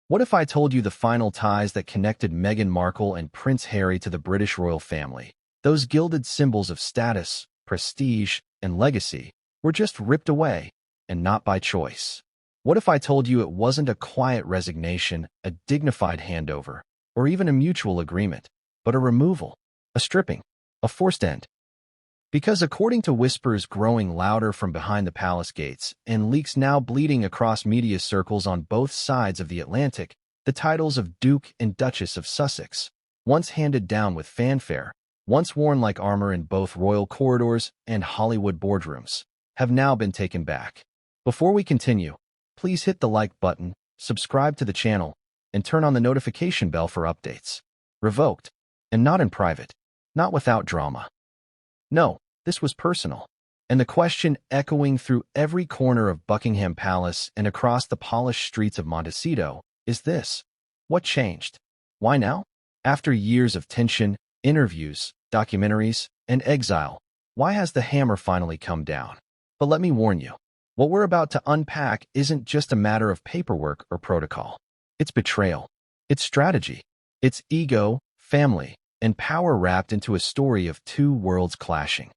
What if I told you the final ties that connected Meghan Markle and Prince Harry to the British royal family, those gilded symbols of status, prestige, and legacy, were just ripped away, and not by choice? What if I told you it wasn't a quiet resignation, a dignified handover, or even a mutual agreement, but a removal, a stripping, a forced end? Because according to whispers growing louder from behind the palace gates and leaks now bleeding across media circles on both sides of the Atlantic, the titles of Duke and Duchess of Sussex, once handed down with fanfare, once worn like armor in both royal corridors and Hollywood boardrooms, have now been taken back. Before we continue, please hit the like button, subscribe to the channel, and turn on the notification bell for updates. Revoked, and not in private, not without drama. No, this was personal. And the question echoing through every corner of Buckingham Palace and across the polished streets of Montecito is this: what changed? Why now? After years of tension, interviews, documentaries, and exile, why has the hammer finally come down? But let me warn you, what we're about to unpack isn't just a matter of paperwork or protocol. It's betrayal. It's strategy. It's ego, family, and power wrapped into a story of two worlds clashing.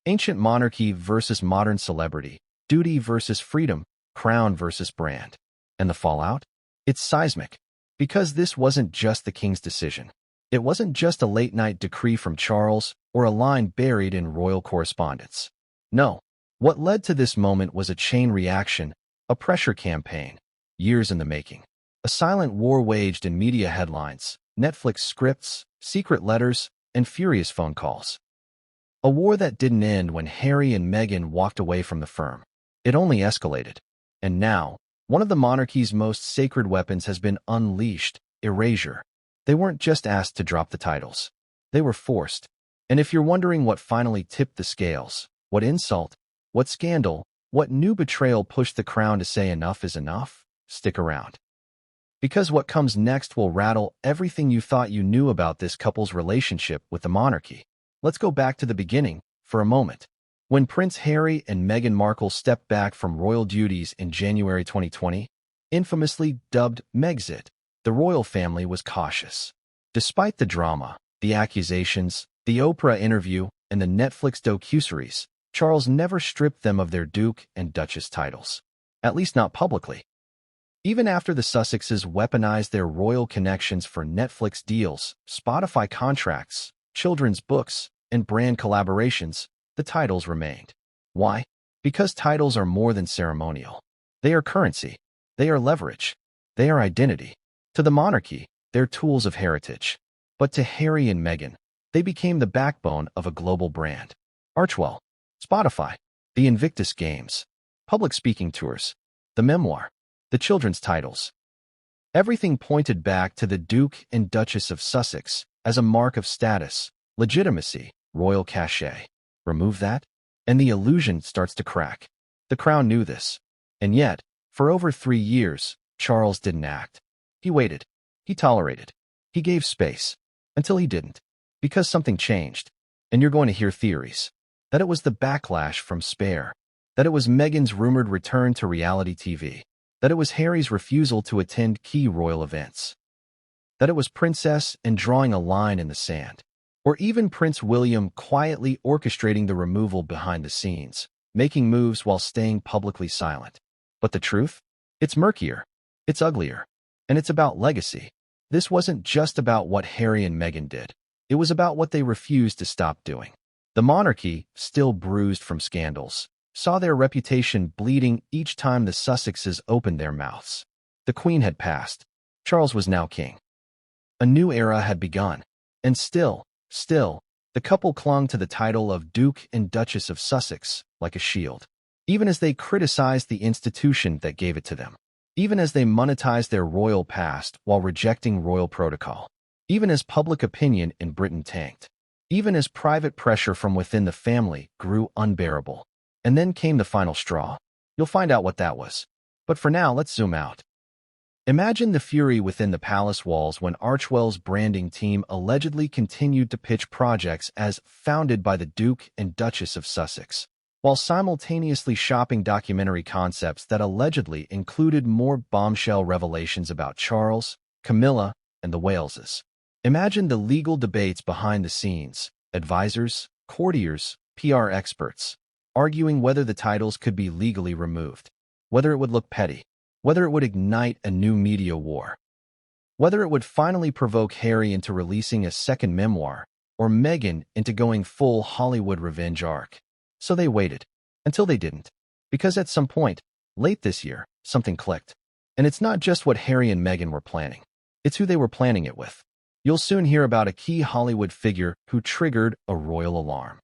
Ancient monarchy versus modern celebrity, duty versus freedom, crown versus brand. And the fallout? It's seismic. Because this wasn't just the king's decision. It wasn't just a late-night decree from Charles or a line buried in royal correspondence. No, what led to this moment was a chain reaction, a pressure campaign, years in the making. A silent war waged in media headlines, Netflix scripts, secret letters, and furious phone calls. A war that didn't end when Harry and Meghan walked away from the firm. It only escalated. And now, one of the monarchy's most sacred weapons has been unleashed: erasure. They weren't just asked to drop the titles. They were forced. And if you're wondering what finally tipped the scales, what insult, what scandal, what new betrayal pushed the crown to say enough is enough, stick around. Because what comes next will rattle everything you thought you knew about this couple's relationship with the monarchy. Let's go back to the beginning for a moment. When Prince Harry and Meghan Markle stepped back from royal duties in January 2020, infamously dubbed Megxit, the royal family was cautious. Despite the drama, the accusations, the Oprah interview, and the Netflix docuseries, Charles never stripped them of their Duke and Duchess titles. At least not publicly. Even after the Sussexes weaponized their royal connections for Netflix deals, Spotify contracts, children's books, and brand collaborations, the titles remained. Why? Because titles are more than ceremonial. They are currency. They are leverage. They are identity. To the monarchy, they're tools of heritage. But to Harry and Meghan, they became the backbone of a global brand. Archwell, Spotify, the Invictus Games, public speaking tours, the memoir, the children's titles. Everything pointed back to the Duke and Duchess of Sussex as a mark of status, legitimacy, royal cachet. Remove that, and the illusion starts to crack. The crown knew this. And yet, for over 3 years, Charles didn't act. He waited. He tolerated. He gave space. Until he didn't. Because something changed. And you're going to hear theories. That it was the backlash from Spare. That it was Meghan's rumored return to reality TV. That it was Harry's refusal to attend key royal events. That it was Princess and drawing a line in the sand. Or even Prince William quietly orchestrating the removal behind the scenes, making moves while staying publicly silent. But the truth? It's murkier. It's uglier. And it's about legacy. This wasn't just about what Harry and Meghan did. It was about what they refused to stop doing. The monarchy, still bruised from scandals, saw their reputation bleeding each time the Sussexes opened their mouths. The Queen had passed. Charles was now king. A new era had begun. And still, the couple clung to the title of Duke and Duchess of Sussex like a shield. Even as they criticized the institution that gave it to them. Even as they monetized their royal past while rejecting royal protocol. Even as public opinion in Britain tanked. Even as private pressure from within the family grew unbearable. And then came the final straw. You'll find out what that was. But for now, let's zoom out. Imagine the fury within the palace walls when Archwell's branding team allegedly continued to pitch projects as founded by the Duke and Duchess of Sussex, while simultaneously shopping documentary concepts that allegedly included more bombshell revelations about Charles, Camilla, and the Waleses. Imagine the legal debates behind the scenes, advisors, courtiers, PR experts, arguing whether the titles could be legally removed, whether it would look petty, whether it would ignite a new media war, whether it would finally provoke Harry into releasing a second memoir, or Meghan into going full Hollywood revenge arc. So they waited, until they didn't, because at some point, late this year, something clicked. And it's not just what Harry and Meghan were planning, it's who they were planning it with. You'll soon hear about a key Hollywood figure who triggered a royal alarm.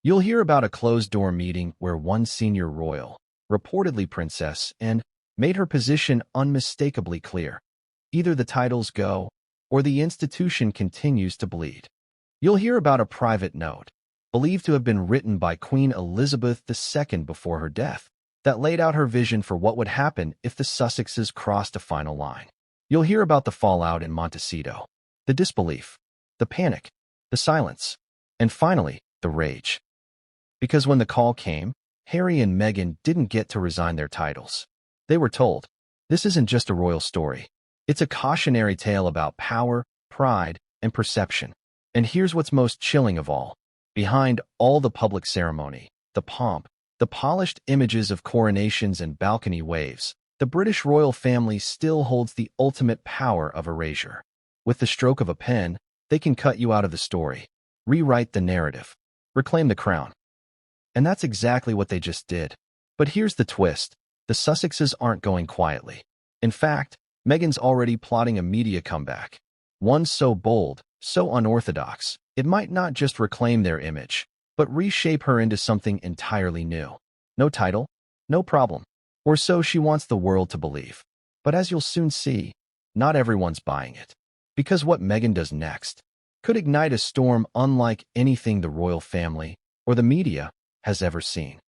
You'll hear about a closed-door meeting where one senior royal, reportedly princess, and made her position unmistakably clear. Either the titles go, or the institution continues to bleed. You'll hear about a private note, believed to have been written by Queen Elizabeth II before her death, that laid out her vision for what would happen if the Sussexes crossed a final line. You'll hear about the fallout in Montecito, the disbelief, the panic, the silence, and finally, the rage. Because when the call came, Harry and Meghan didn't get to resign their titles. They were told, this isn't just a royal story. It's a cautionary tale about power, pride, and perception. And here's what's most chilling of all. Behind all the public ceremony, the pomp, the polished images of coronations and balcony waves, the British royal family still holds the ultimate power of erasure. With the stroke of a pen, they can cut you out of the story, rewrite the narrative, reclaim the crown. And that's exactly what they just did. But here's the twist. The Sussexes aren't going quietly. In fact, Meghan's already plotting a media comeback. One so bold, so unorthodox, it might not just reclaim their image, but reshape her into something entirely new. No title, no problem. Or so she wants the world to believe. But as you'll soon see, not everyone's buying it. Because what Meghan does next could ignite a storm unlike anything the royal family or the media has ever seen.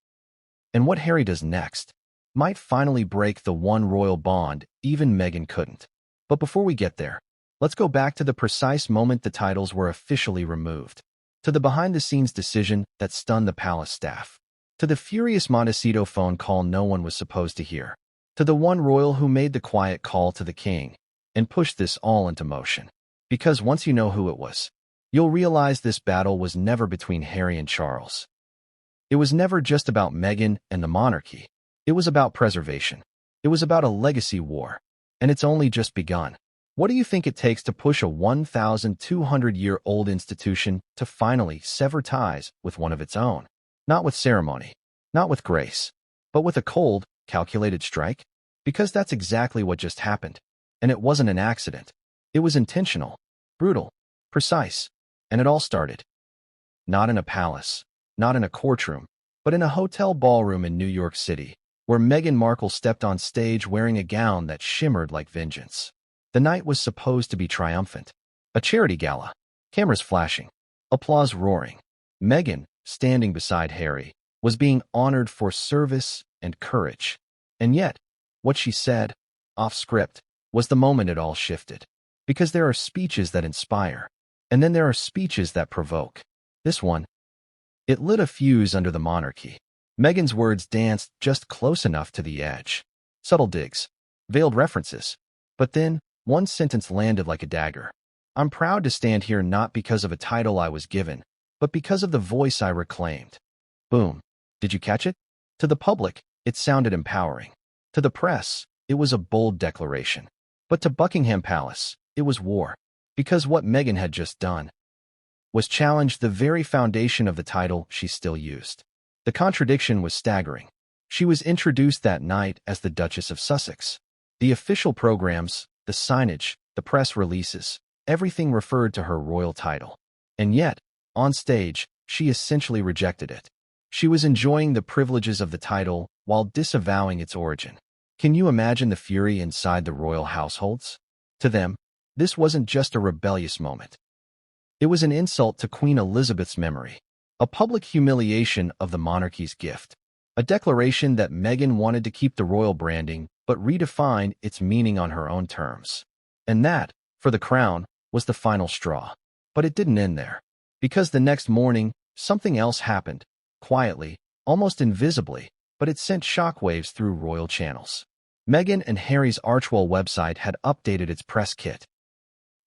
And what Harry does next might finally break the one royal bond even Meghan couldn't. But before we get there, let's go back to the precise moment the titles were officially removed, to the behind-the-scenes decision that stunned the palace staff, to the furious Montecito phone call no one was supposed to hear, to the one royal who made the quiet call to the king and pushed this all into motion. Because once you know who it was, you'll realize this battle was never between Harry and Charles. It was never just about Meghan and the monarchy. It was about preservation. It was about a legacy war. And it's only just begun. What do you think it takes to push a 1,200-year-old institution to finally sever ties with one of its own? Not with ceremony, not with grace, but with a cold, calculated strike? Because that's exactly what just happened. And it wasn't an accident. It was intentional, brutal, precise, and it all started not in a palace, not in a courtroom, but in a hotel ballroom in New York City, where Meghan Markle stepped on stage wearing a gown that shimmered like vengeance. The night was supposed to be triumphant. A charity gala, cameras flashing, applause roaring. Meghan, standing beside Harry, was being honored for service and courage. And yet, what she said, off script, was the moment it all shifted. Because there are speeches that inspire, and then there are speeches that provoke. This one, it lit a fuse under the monarchy. Meghan's words danced just close enough to the edge. Subtle digs, veiled references. But then, one sentence landed like a dagger. I'm proud to stand here not because of a title I was given, but because of the voice I reclaimed. Boom. Did you catch it? To the public, it sounded empowering. To the press, it was a bold declaration. But to Buckingham Palace, it was war. Because what Meghan had just done was challenge the very foundation of the title she still used. The contradiction was staggering. She was introduced that night as the Duchess of Sussex. The official programs, the signage, the press releases, everything referred to her royal title. And yet, on stage, she essentially rejected it. She was enjoying the privileges of the title while disavowing its origin. Can you imagine the fury inside the royal households? To them, this wasn't just a rebellious moment. It was an insult to Queen Elizabeth's memory, a public humiliation of the monarchy's gift, a declaration that Meghan wanted to keep the royal branding but redefine its meaning on her own terms. And that, for the crown, was the final straw. But it didn't end there. Because the next morning, something else happened, quietly, almost invisibly, but it sent shockwaves through royal channels. Meghan and Harry's Archwell website had updated its press kit.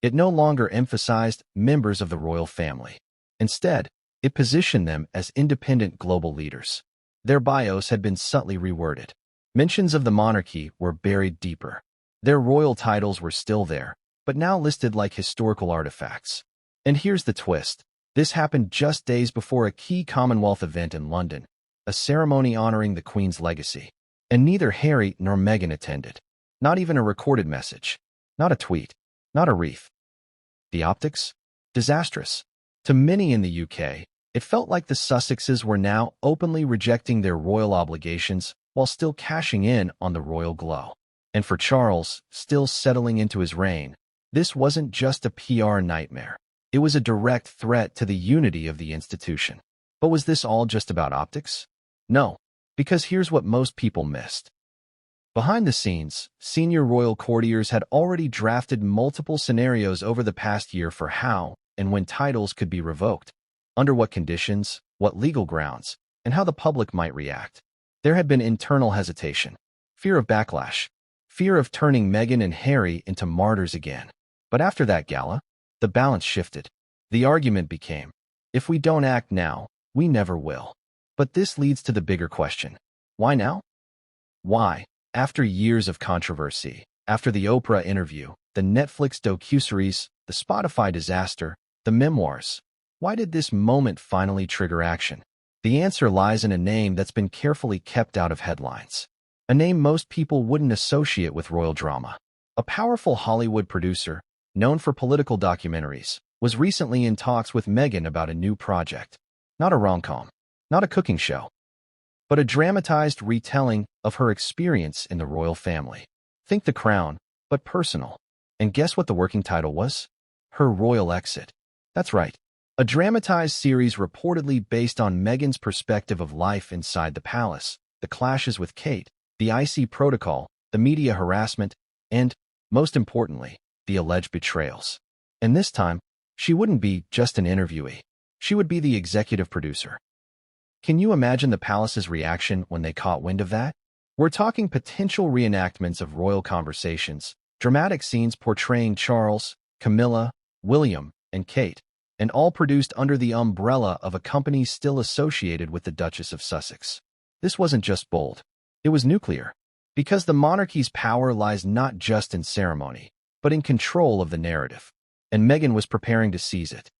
It no longer emphasized members of the royal family. Instead, it positioned them as independent global leaders. Their bios had been subtly reworded. Mentions of the monarchy were buried deeper. Their royal titles were still there, but now listed like historical artifacts. And here's the twist. This happened just days before a key Commonwealth event in London, a ceremony honoring the Queen's legacy. And neither Harry nor Meghan attended. Not even a recorded message. Not a tweet. Not a wreath. The optics? Disastrous. To many in the UK, it felt like the Sussexes were now openly rejecting their royal obligations while still cashing in on the royal glow. And for Charles, still settling into his reign, this wasn't just a PR nightmare. It was a direct threat to the unity of the institution. But was this all just about optics? No, because here's what most people missed. Behind the scenes, senior royal courtiers had already drafted multiple scenarios over the past year for how and when titles could be revoked, under what conditions, what legal grounds, and how the public might react. There had been internal hesitation, fear of backlash, fear of turning Meghan and Harry into martyrs again. But after that gala, the balance shifted. The argument became, if we don't act now, we never will. But this leads to the bigger question. Why now? Why, after years of controversy, after the Oprah interview, the Netflix docuseries, the Spotify disaster, the memoirs, why did this moment finally trigger action? The answer lies in a name that's been carefully kept out of headlines. A name most people wouldn't associate with royal drama. A powerful Hollywood producer, known for political documentaries, was recently in talks with Meghan about a new project. Not a rom-com, not a cooking show, but a dramatized retelling of her experience in the royal family. Think The Crown, but personal. And guess what the working title was? Her Royal Exit. That's right. A dramatized series reportedly based on Meghan's perspective of life inside the palace, the clashes with Kate, the IC protocol, the media harassment, and, most importantly, the alleged betrayals. And this time, she wouldn't be just an interviewee. She would be the executive producer. Can you imagine the palace's reaction when they caught wind of that? We're talking potential reenactments of royal conversations, dramatic scenes portraying Charles, Camilla, William, and Kate, and all produced under the umbrella of a company still associated with the Duchess of Sussex. This wasn't just bold. It was nuclear. Because the monarchy's power lies not just in ceremony, but in control of the narrative. And Meghan was preparing to seize it.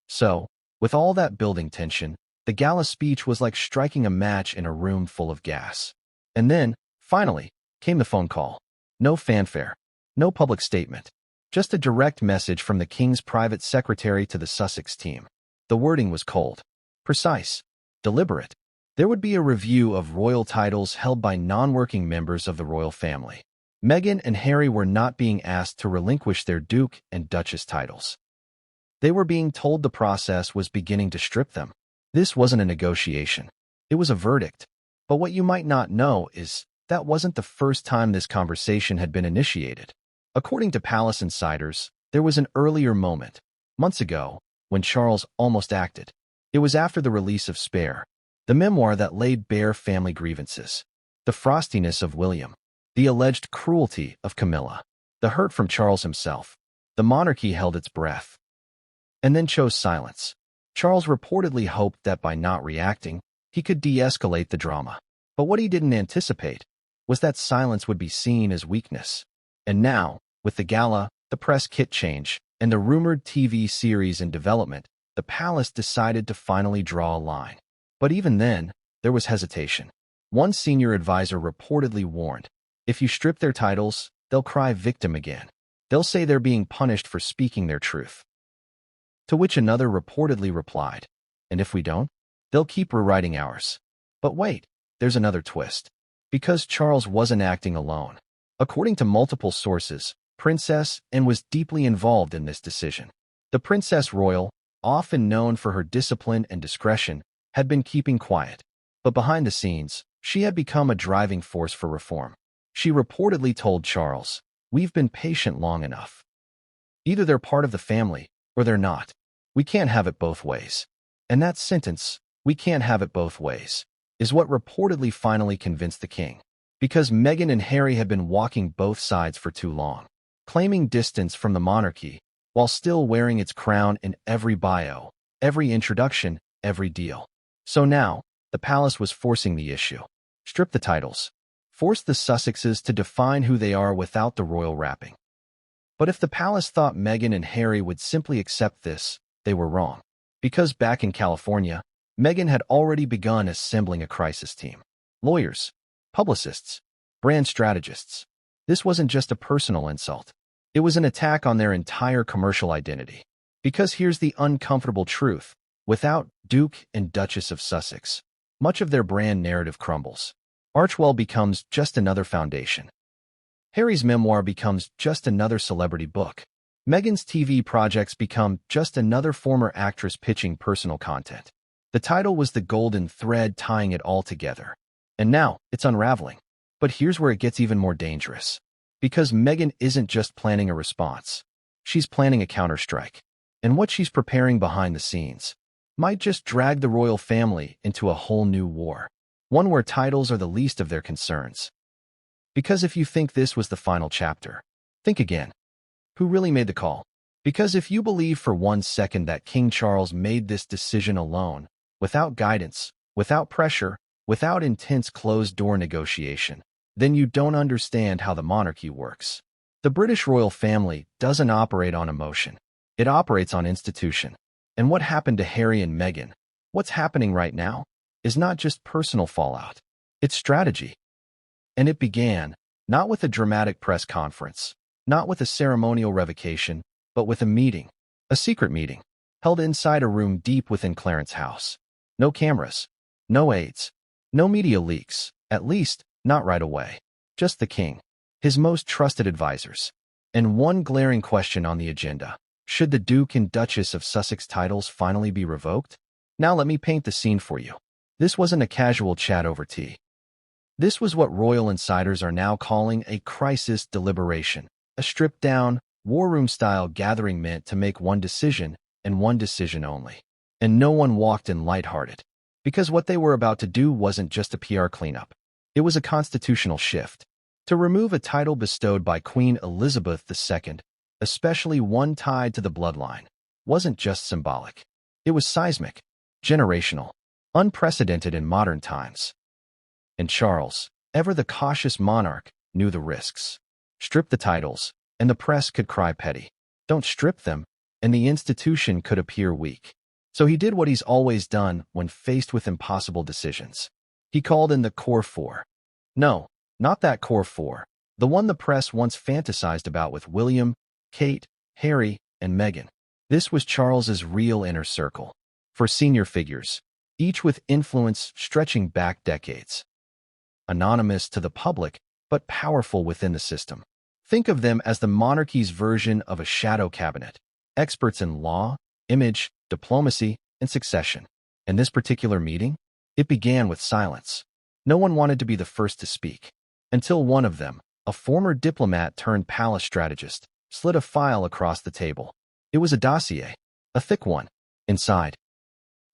So, with all that building tension, the gala speech was like striking a match in a room full of gas. And then, finally, came the phone call. No fanfare, no public statement, just a direct message from the King's private secretary to the Sussex team. The wording was cold, precise, deliberate. There would be a review of royal titles held by non-working members of the royal family. Meghan and Harry were not being asked to relinquish their Duke and Duchess titles. They were being told the process was beginning to strip them. This wasn't a negotiation. It was a verdict. But what you might not know is that wasn't the first time this conversation had been initiated. According to palace insiders, there was an earlier moment, months ago, when Charles almost acted. It was after the release of Spare, the memoir that laid bare family grievances, the frostiness of William, the alleged cruelty of Camilla, the hurt from Charles himself. The monarchy held its breath, and then chose silence. Charles reportedly hoped that by not reacting, he could de-escalate the drama. But what he didn't anticipate was that silence would be seen as weakness. And now, with the gala, the press kit change, and the rumored TV series in development, the palace decided to finally draw a line. But even then, there was hesitation. One senior advisor reportedly warned, if you strip their titles, they'll cry victim again. They'll say they're being punished for speaking their truth. To which another reportedly replied, and if we don't, they'll keep rewriting ours. But wait, there's another twist. Because Charles wasn't acting alone. According to multiple sources, Princess Anne was deeply involved in this decision. The Princess Royal, often known for her discipline and discretion, had been keeping quiet. But behind the scenes, she had become a driving force for reform. She reportedly told Charles, "We've been patient long enough. Either they're part of the family, or they're not. We can't have it both ways." And that sentence, "we can't have it both ways," is what reportedly finally convinced the king. Because Meghan and Harry had been walking both sides for too long, claiming distance from the monarchy, while still wearing its crown in every bio, every introduction, every deal. So now, the palace was forcing the issue. Strip the titles. Force the Sussexes to define who they are without the royal wrapping. But if the palace thought Meghan and Harry would simply accept this, they were wrong. Because back in California, Meghan had already begun assembling a crisis team. Lawyers, publicists, brand strategists. This wasn't just a personal insult. It was an attack on their entire commercial identity. Because here's the uncomfortable truth. Without Duke and Duchess of Sussex, much of their brand narrative crumbles. Archewell becomes just another foundation. Harry's memoir becomes just another celebrity book. Meghan's TV projects become just another former actress pitching personal content. The title was the golden thread tying it all together. And now, it's unraveling. But here's where it gets even more dangerous. Because Meghan isn't just planning a response. She's planning a counterstrike. And what she's preparing behind the scenes might just drag the royal family into a whole new war. One where titles are the least of their concerns. Because if you think this was the final chapter, think again. Who really made the call? Because if you believe for 1 second that King Charles made this decision alone, without guidance, without pressure, without intense closed-door negotiation, then you don't understand how the monarchy works. The British royal family doesn't operate on emotion. It operates on institution. And what happened to Harry and Meghan, what's happening right now, is not just personal fallout. It's strategy. And it began, not with a dramatic press conference, not with a ceremonial revocation, but with a meeting, a secret meeting, held inside a room deep within Clarence House. No cameras, no aides, no media leaks, at least not right away. Just the king, his most trusted advisors, and one glaring question on the agenda. Should the Duke and Duchess of Sussex titles finally be revoked? Now let me paint the scene for you. This wasn't a casual chat over tea. This was what royal insiders are now calling a crisis deliberation, a stripped-down, war room-style gathering meant to make one decision, and one decision only. And no one walked in lighthearted. Because what they were about to do wasn't just a PR cleanup. It was a constitutional shift. To remove a title bestowed by Queen Elizabeth II, especially one tied to the bloodline, wasn't just symbolic. It was seismic, generational, unprecedented in modern times. And Charles, ever the cautious monarch, knew the risks. Strip the titles, and the press could cry petty. Don't strip them, and the institution could appear weak. So he did what he's always done when faced with impossible decisions. He called in the core four. No, not that core four, the one the press once fantasized about with William, Kate, Harry, and Meghan. This was Charles's real inner circle. For senior figures, each with influence stretching back decades. Anonymous to the public, but powerful within the system. Think of them as the monarchy's version of a shadow cabinet. Experts in law, image, diplomacy, and succession. In this particular meeting, it began with silence. No one wanted to be the first to speak. Until one of them, a former diplomat turned palace strategist, slid a file across the table. It was a dossier, a thick one. Inside,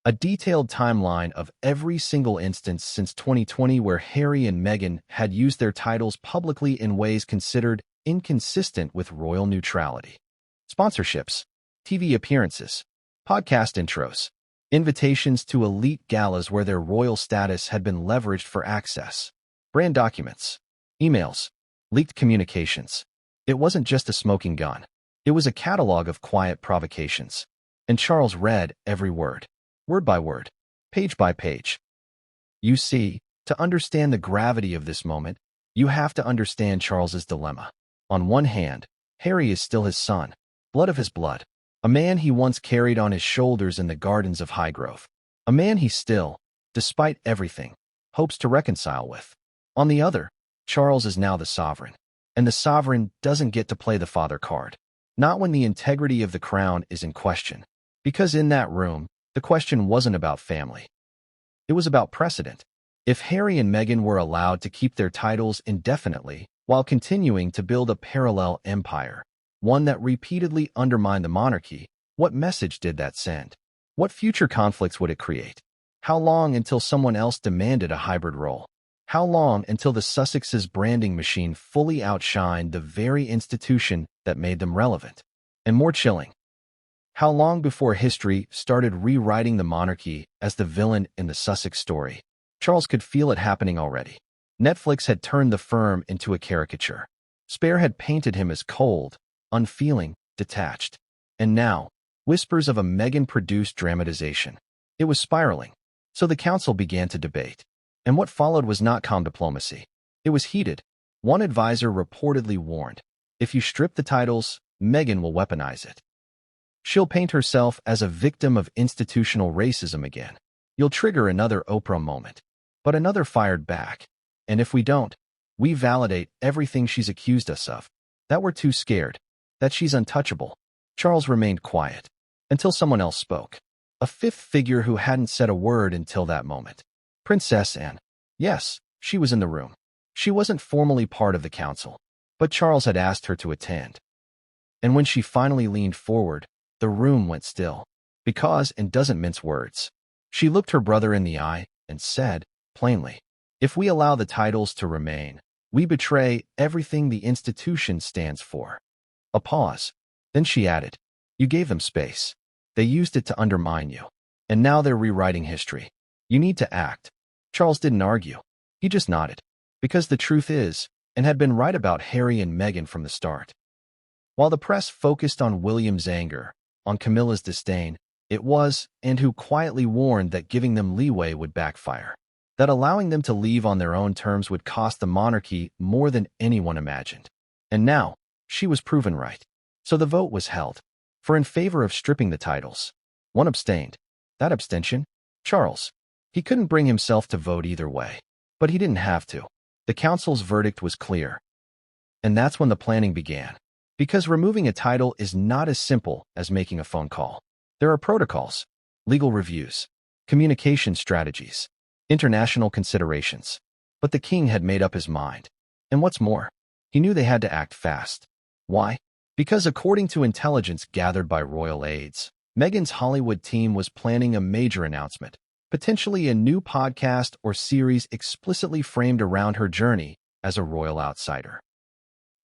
a detailed timeline of every single instance since 2020 where Harry and Meghan had used their titles publicly in ways considered inconsistent with royal neutrality. Sponsorships, TV appearances, podcast intros, invitations to elite galas where their royal status had been leveraged for access, brand documents, emails, leaked communications. It wasn't just a smoking gun. It was a catalog of quiet provocations. And Charles read every word by word, page by page. You see, to understand the gravity of this moment, you have to understand Charles's dilemma. On one hand, Harry is still his son, blood of his blood, a man he once carried on his shoulders in the gardens of Highgrove, a man he still, despite everything, hopes to reconcile with. On the other, Charles is now the sovereign, and the sovereign doesn't get to play the father card, not when the integrity of the crown is in question, because in that room, the question wasn't about family. It was about precedent. If Harry and Meghan were allowed to keep their titles indefinitely while continuing to build a parallel empire, one that repeatedly undermined the monarchy, what message did that send? What future conflicts would it create? How long until someone else demanded a hybrid role? How long until the Sussexes' branding machine fully outshined the very institution that made them relevant? And more chilling, how long before history started rewriting the monarchy as the villain in the Sussex story? Charles could feel it happening already. Netflix had turned the firm into a caricature. Spare had painted him as cold, unfeeling, detached. And now, whispers of a Meghan-produced dramatization. It was spiraling. So the council began to debate. And what followed was not calm diplomacy. It was heated. One advisor reportedly warned, if you strip the titles, Meghan will weaponize it. She'll paint herself as a victim of institutional racism again. You'll trigger another Oprah moment. But another fired back. And if we don't, we validate everything she's accused us of. That we're too scared. That she's untouchable. Charles remained quiet. Until someone else spoke. A fifth figure who hadn't said a word until that moment. Princess Anne. Yes, she was in the room. She wasn't formally part of the council. But Charles had asked her to attend. And when she finally leaned forward, the room went still. Because, and doesn't mince words. She looked her brother in the eye and said, plainly, if we allow the titles to remain, we betray everything the institution stands for. A pause. Then she added, you gave them space. They used it to undermine you. And now they're rewriting history. You need to act. Charles didn't argue. He just nodded. Because the truth is, and had been right about Harry and Meghan from the start. While the press focused on William's anger, on Camilla's disdain, it was, and who quietly warned that giving them leeway would backfire. That allowing them to leave on their own terms would cost the monarchy more than anyone imagined. And now, she was proven right. So the vote was held. For in favor of stripping the titles. One abstained. That abstention? Charles. He couldn't bring himself to vote either way. But he didn't have to. The council's verdict was clear. And that's when the planning began. Because removing a title is not as simple as making a phone call. There are protocols, legal reviews, communication strategies, international considerations. But the king had made up his mind. And what's more, he knew they had to act fast. Why? Because according to intelligence gathered by royal aides, Meghan's Hollywood team was planning a major announcement, potentially a new podcast or series explicitly framed around her journey as a royal outsider.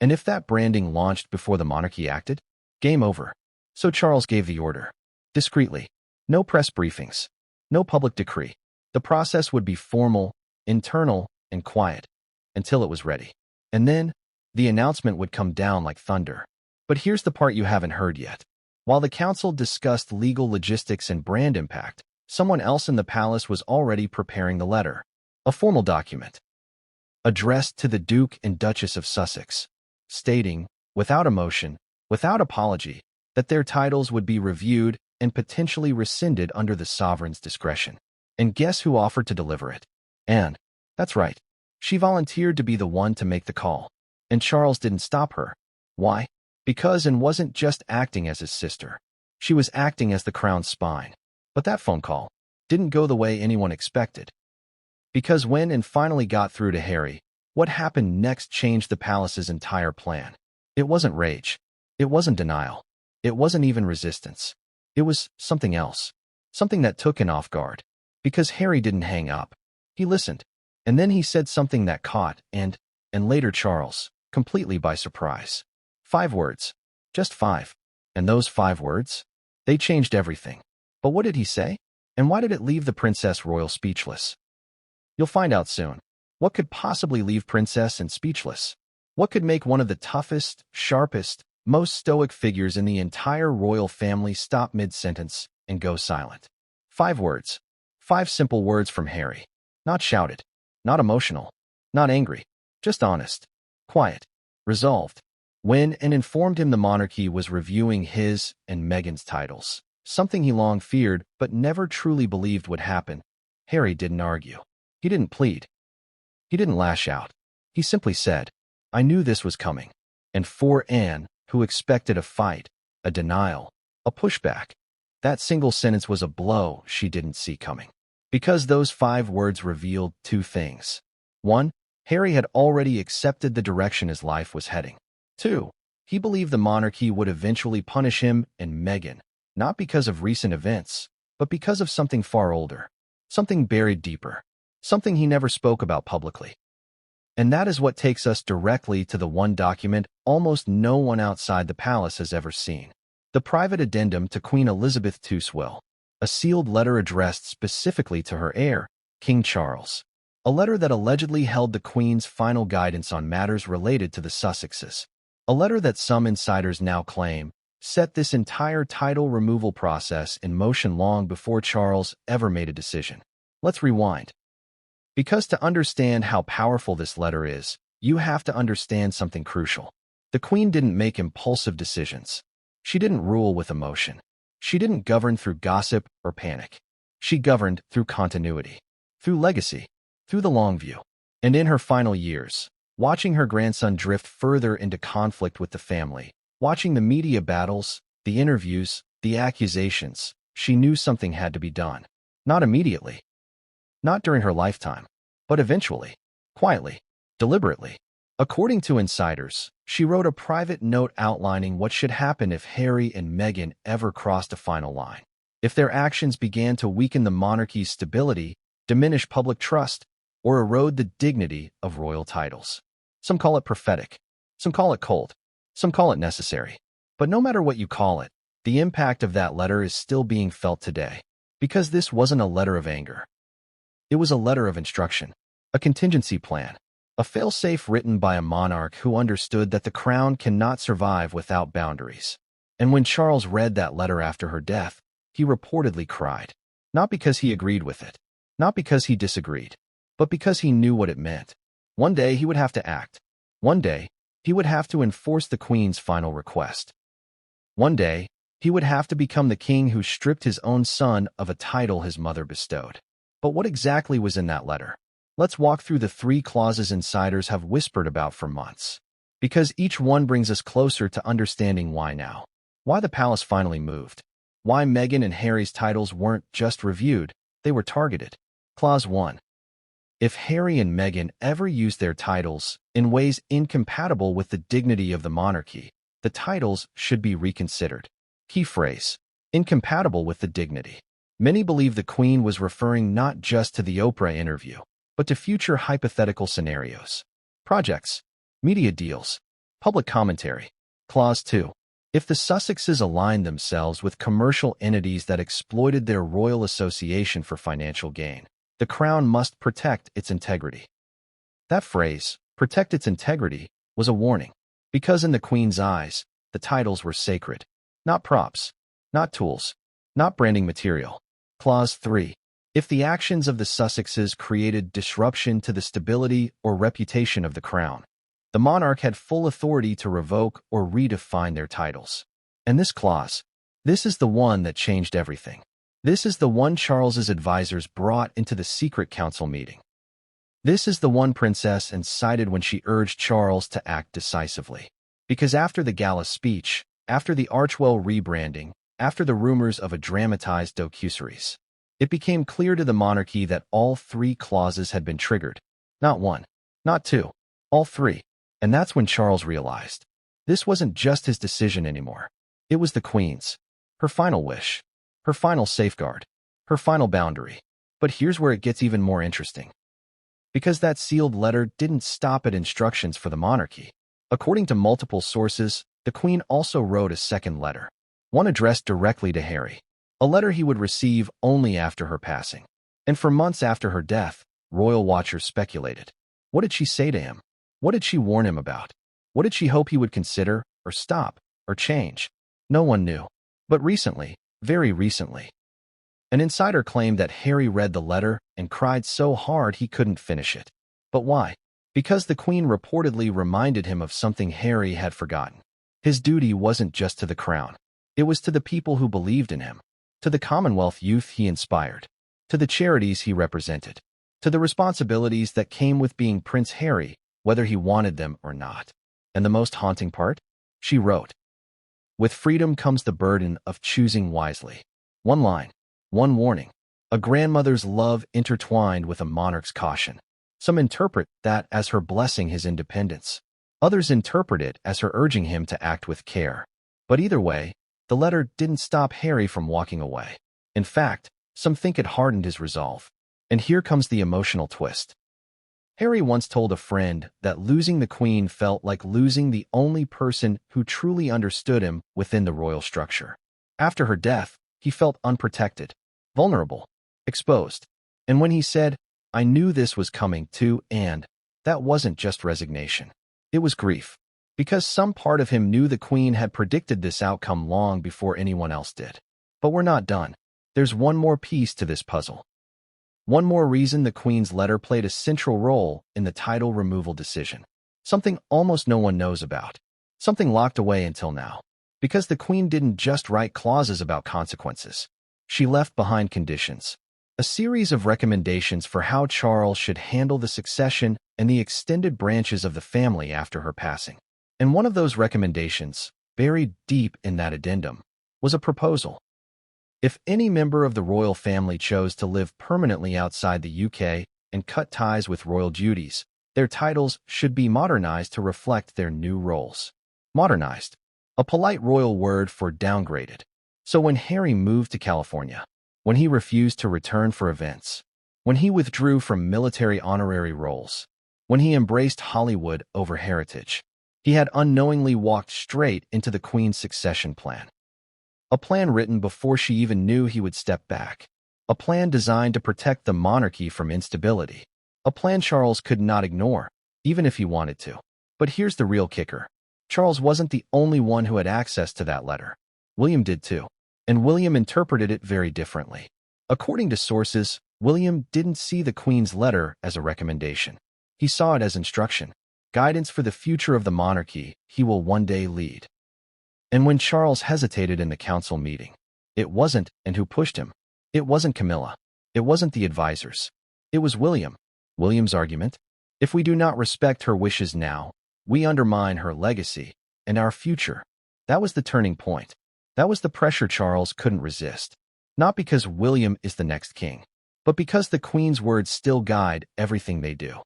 And if that branding launched before the monarchy acted, game over. So Charles gave the order. Discreetly. No press briefings. No public decree. The process would be formal, internal, and quiet, until it was ready. And then, the announcement would come down like thunder. But here's the part you haven't heard yet. While the council discussed legal logistics and brand impact, someone else in the palace was already preparing the letter. A formal document. Addressed to the Duke and Duchess of Sussex, stating, without emotion, without apology, that their titles would be reviewed and potentially rescinded under the sovereign's discretion. And guess who offered to deliver it? Anne. That's right. She volunteered to be the one to make the call. And Charles didn't stop her. Why? Because Anne wasn't just acting as his sister. She was acting as the crown's spine. But that phone call didn't go the way anyone expected. Because when Anne finally got through to Harry, what happened next changed the palace's entire plan. It wasn't rage. It wasn't denial. It wasn't even resistance. It was something else. Something that took Anne off guard. Because Harry didn't hang up. He listened. And then he said something that caught and later Charles, completely by surprise. 5 words. Just 5. And those 5 words? They changed everything. But what did he say? And why did it leave the Princess Royal speechless? You'll find out soon. What could possibly leave Princess Anne speechless? What could make one of the toughest, sharpest, most stoic figures in the entire royal family stop mid-sentence and go silent? 5 words. 5 simple words from Harry. Not shouted. Not emotional. Not angry. Just honest. Quiet. Resolved. When Anne informed him the monarchy was reviewing his and Meghan's titles, something he long feared but never truly believed would happen, Harry didn't argue. He didn't plead. He didn't lash out. He simply said, I knew this was coming. And for Anne, who expected a fight, a denial, a pushback, that single sentence was a blow she didn't see coming. Because those 5 words revealed 2 things. 1, Harry had already accepted the direction his life was heading. 2, he believed the monarchy would eventually punish him and Meghan, not because of recent events, but because of something far older. something buried deeper, something he never spoke about publicly. And that is what takes us directly to the one document almost no one outside the palace has ever seen. The private addendum to Queen Elizabeth II's will, a sealed letter addressed specifically to her heir, King Charles. A letter that allegedly held the Queen's final guidance on matters related to the Sussexes. A letter that some insiders now claim set this entire title removal process in motion long before Charles ever made a decision. Let's rewind. Because to understand how powerful this letter is, you have to understand something crucial. The Queen didn't make impulsive decisions. She didn't rule with emotion. She didn't govern through gossip or panic. She governed through continuity, through legacy, through the long view. And in her final years, watching her grandson drift further into conflict with the family, watching the media battles, the interviews, the accusations, she knew something had to be done. Not immediately. Not during her lifetime, but eventually, quietly, deliberately. According to insiders, she wrote a private note outlining what should happen if Harry and Meghan ever crossed a final line. If their actions began to weaken the monarchy's stability, diminish public trust, or erode the dignity of royal titles. Some call it prophetic, some call it cold, some call it necessary. But no matter what you call it, the impact of that letter is still being felt today. Because this wasn't a letter of anger. It was a letter of instruction, a contingency plan, a failsafe written by a monarch who understood that the crown cannot survive without boundaries. And when Charles read that letter after her death, he reportedly cried. Not because he agreed with it, not because he disagreed, but because he knew what it meant. One day he would have to act. One day, he would have to enforce the Queen's final request. One day, he would have to become the king who stripped his own son of a title his mother bestowed. But what exactly was in that letter? Let's walk through the 3 clauses insiders have whispered about for months. Because each one brings us closer to understanding why now. Why the palace finally moved. Why Meghan and Harry's titles weren't just reviewed, they were targeted. Clause 1. If Harry and Meghan ever used their titles in ways incompatible with the dignity of the monarchy, the titles should be reconsidered. Key phrase. Incompatible with the dignity. Many believe the Queen was referring not just to the Oprah interview, but to future hypothetical scenarios. Projects, media deals, public commentary. Clause 2. If the Sussexes aligned themselves with commercial entities that exploited their royal association for financial gain, the crown must protect its integrity. That phrase, protect its integrity, was a warning. Because in the Queen's eyes, the titles were sacred. Not props, not tools, not branding material. Clause 3. If the actions of the Sussexes created disruption to the stability or reputation of the crown, the monarch had full authority to revoke or redefine their titles. And this clause, this is the one that changed everything. This is the one Charles's advisors brought into the secret council meeting. This is the one Princess incited when she urged Charles to act decisively. Because after the gala speech, after the Archwell rebranding, after the rumors of a dramatized docuseries, it became clear to the monarchy that all 3 clauses had been triggered. Not 1, not 2, all 3. And that's when Charles realized. This wasn't just his decision anymore. It was the Queen's. Her final wish. Her final safeguard. Her final boundary. But here's where it gets even more interesting. Because that sealed letter didn't stop at instructions for the monarchy. According to multiple sources, the Queen also wrote a second letter. One addressed directly to Harry. A letter he would receive only after her passing. And for months after her death, royal watchers speculated. What did she say to him? What did she warn him about? What did she hope he would consider, or stop, or change? No one knew. But recently, very recently, an insider claimed that Harry read the letter and cried so hard he couldn't finish it. But why? Because the Queen reportedly reminded him of something Harry had forgotten. His duty wasn't just to the crown. It was to the people who believed in him, to the Commonwealth youth he inspired, to the charities he represented, to the responsibilities that came with being Prince Harry, whether he wanted them or not. And the most haunting part? She wrote, with freedom comes the burden of choosing wisely. One line, one warning, a grandmother's love intertwined with a monarch's caution. Some interpret that as her blessing his independence. Others interpret it as her urging him to act with care. But either way, the letter didn't stop Harry from walking away. In fact, some think it hardened his resolve. And here comes the emotional twist. Harry once told a friend that losing the Queen felt like losing the only person who truly understood him within the royal structure. After her death, he felt unprotected, vulnerable, exposed. And when he said, "I knew this was coming too," and that wasn't just resignation. It was grief. Because some part of him knew the Queen had predicted this outcome long before anyone else did. But we're not done. There's one more piece to this puzzle. One more reason the Queen's letter played a central role in the title removal decision. Something almost no one knows about. Something locked away until now. Because the Queen didn't just write clauses about consequences. She left behind conditions. A series of recommendations for how Charles should handle the succession and the extended branches of the family after her passing. And one of those recommendations, buried deep in that addendum, was a proposal. If any member of the royal family chose to live permanently outside the UK and cut ties with royal duties, their titles should be modernized to reflect their new roles. Modernized, a polite royal word for downgraded. So when Harry moved to California, when he refused to return for events, when he withdrew from military honorary roles, when he embraced Hollywood over heritage, he had unknowingly walked straight into the Queen's succession plan. A plan written before she even knew he would step back. A plan designed to protect the monarchy from instability. A plan Charles could not ignore, even if he wanted to. But here's the real kicker. Charles wasn't the only one who had access to that letter. William did too. And William interpreted it very differently. According to sources, William didn't see the Queen's letter as a recommendation. He saw it as instruction, guidance for the future of the monarchy he will one day lead. And when Charles hesitated in the council meeting, it wasn't, and who pushed him? It wasn't Camilla. It wasn't the advisors. It was William. William's argument: if we do not respect her wishes now, we undermine her legacy and our future. That was the turning point. That was the pressure Charles couldn't resist. Not because William is the next king, but because the Queen's words still guide everything they do.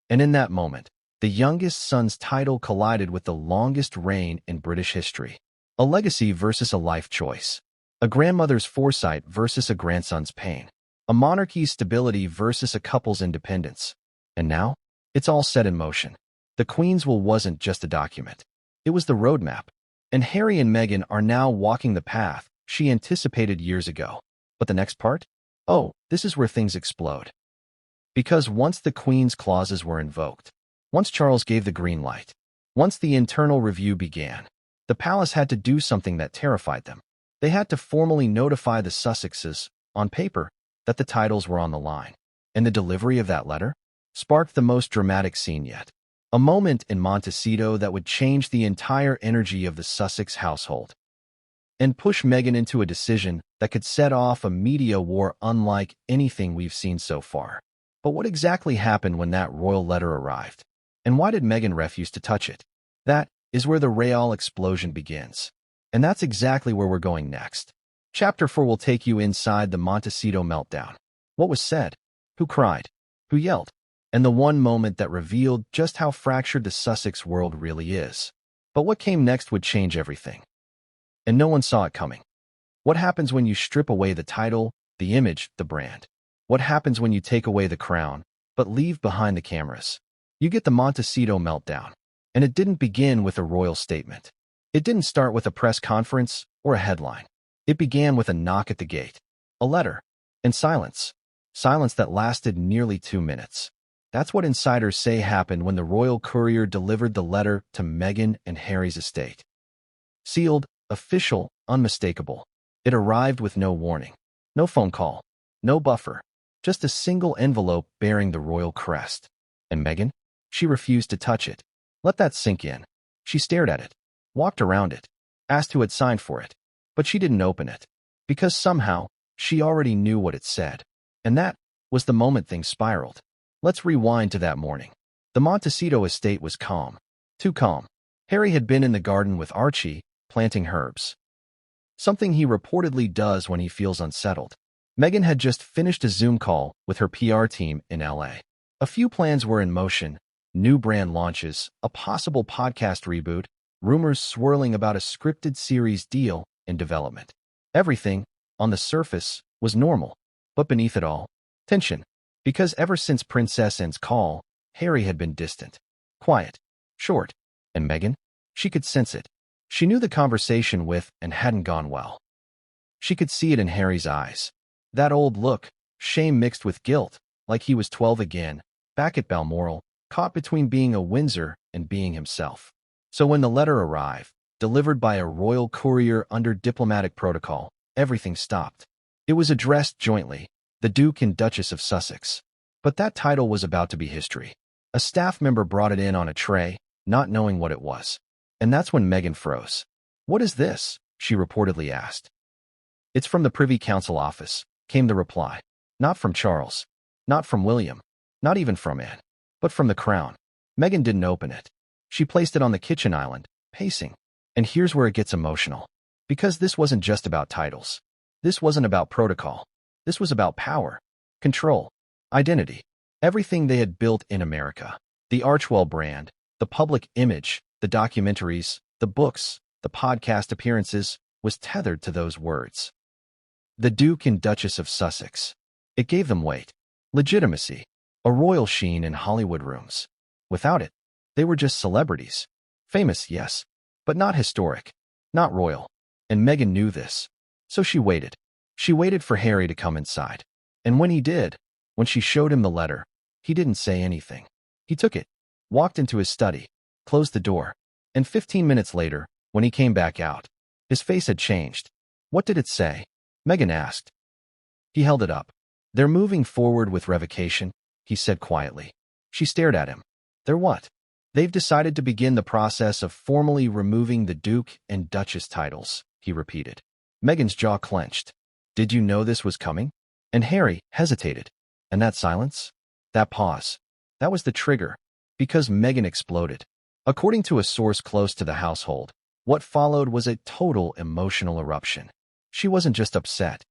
And in that moment, the youngest son's title collided with the longest reign in British history. A legacy versus a life choice. A grandmother's foresight versus a grandson's pain. A monarchy's stability versus a couple's independence. And now, it's all set in motion. The Queen's will wasn't just a document. It was the roadmap. And Harry and Meghan are now walking the path she anticipated years ago. But the next part? Oh, this is where things explode. Because once the Queen's clauses were invoked, once Charles gave the green light, once the internal review began, the palace had to do something that terrified them. They had to formally notify the Sussexes, on paper, that the titles were on the line. And the delivery of that letter sparked the most dramatic scene yet. A moment in Montecito that would change the entire energy of the Sussex household and push Meghan into a decision that could set off a media war unlike anything we've seen so far. But what exactly happened when that royal letter arrived? And why did Meghan refuse to touch it? That is where the real explosion begins. And that's exactly where we're going next. Chapter 4 will take you inside the Montecito meltdown. What was said? Who cried? Who yelled? And the one moment that revealed just how fractured the Sussex world really is. But what came next would change everything. And no one saw it coming. What happens when you strip away the title, the image, the brand? What happens when you take away the crown, but leave behind the cameras? You get the Montecito meltdown. And it didn't begin with a royal statement. It didn't start with a press conference or a headline. It began with a knock at the gate, a letter, and silence. Silence that lasted nearly 2 minutes. That's what insiders say happened when the royal courier delivered the letter to Meghan and Harry's estate. Sealed, official, unmistakable. It arrived with no warning. No phone call. No buffer. Just a single envelope bearing the royal crest. And Meghan? She refused to touch it. Let that sink in. She stared at it, walked around it, asked who had signed for it. But she didn't open it. Because somehow, she already knew what it said. And that was the moment things spiraled. Let's rewind to that morning. The Montecito estate was calm. Too calm. Harry had been in the garden with Archie, planting herbs. Something he reportedly does when he feels unsettled. Meghan had just finished a Zoom call with her PR team in LA. A few plans were in motion: new brand launches, a possible podcast reboot, rumors swirling about a scripted series deal in development. Everything, on the surface, was normal. But beneath it all, Tension. Because ever since Princess Anne's call, Harry had been distant, quiet, short, and Meghan? She could sense it. She knew the conversation with and hadn't gone well. She could see it in Harry's eyes. That old look, shame mixed with guilt, like he was 12 again, back at Balmoral, caught between being a Windsor and being himself. So when the letter arrived, delivered by a royal courier under diplomatic protocol, everything stopped. It was addressed jointly, the Duke and Duchess of Sussex. But that title was about to be history. A staff member brought it in on a tray, not knowing what it was. And that's when Meghan froze. "What is this?" she reportedly asked. "It's from the Privy Council office," came the reply. "Not from Charles. Not from William. Not even from Anne. But from the Crown." Meghan didn't open it. She placed it on the kitchen island, pacing. And here's where it gets emotional. Because this wasn't just about titles. This wasn't about protocol. This was about power, control, identity. Everything they had built in America. The Archwell brand, the public image, the documentaries, the books, the podcast appearances, was tethered to those words. The Duke and Duchess of Sussex. It gave them weight, legitimacy, a royal sheen in Hollywood rooms. Without it, they were just celebrities. Famous, yes, but not historic, not royal. And Meghan knew this. So she waited. She waited for Harry to come inside. And when he did, when she showed him the letter, he didn't say anything. He took it, walked into his study, closed the door, and 15 minutes later, when he came back out, his face had changed. "What did it say?" Meghan asked. He held it up. "They're moving forward with revocation," he said quietly. She stared at him. "They're what?" "They've decided to begin the process of formally removing the Duke and Duchess titles," he repeated. Meghan's jaw clenched. "Did you know this was coming?" And Harry hesitated. And that silence? That pause? That was the trigger. Because Meghan exploded. According to a source close to the household, what followed was a total emotional eruption. She wasn't just upset.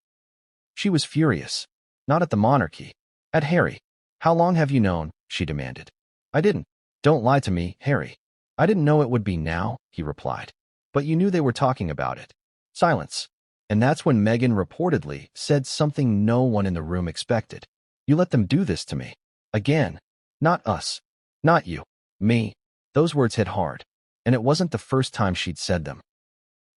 She was furious. Not at the monarchy. At Harry. "How long have you known?" she demanded. "I didn't. Don't lie to me, Harry." "I didn't know it would be now," he replied. "But you knew they were talking about it." Silence. And that's when Meghan reportedly said something no one in the room expected. "You let them do this to me. Again. Not us. Not you. Me." Those words hit hard. And it wasn't the first time she'd said them.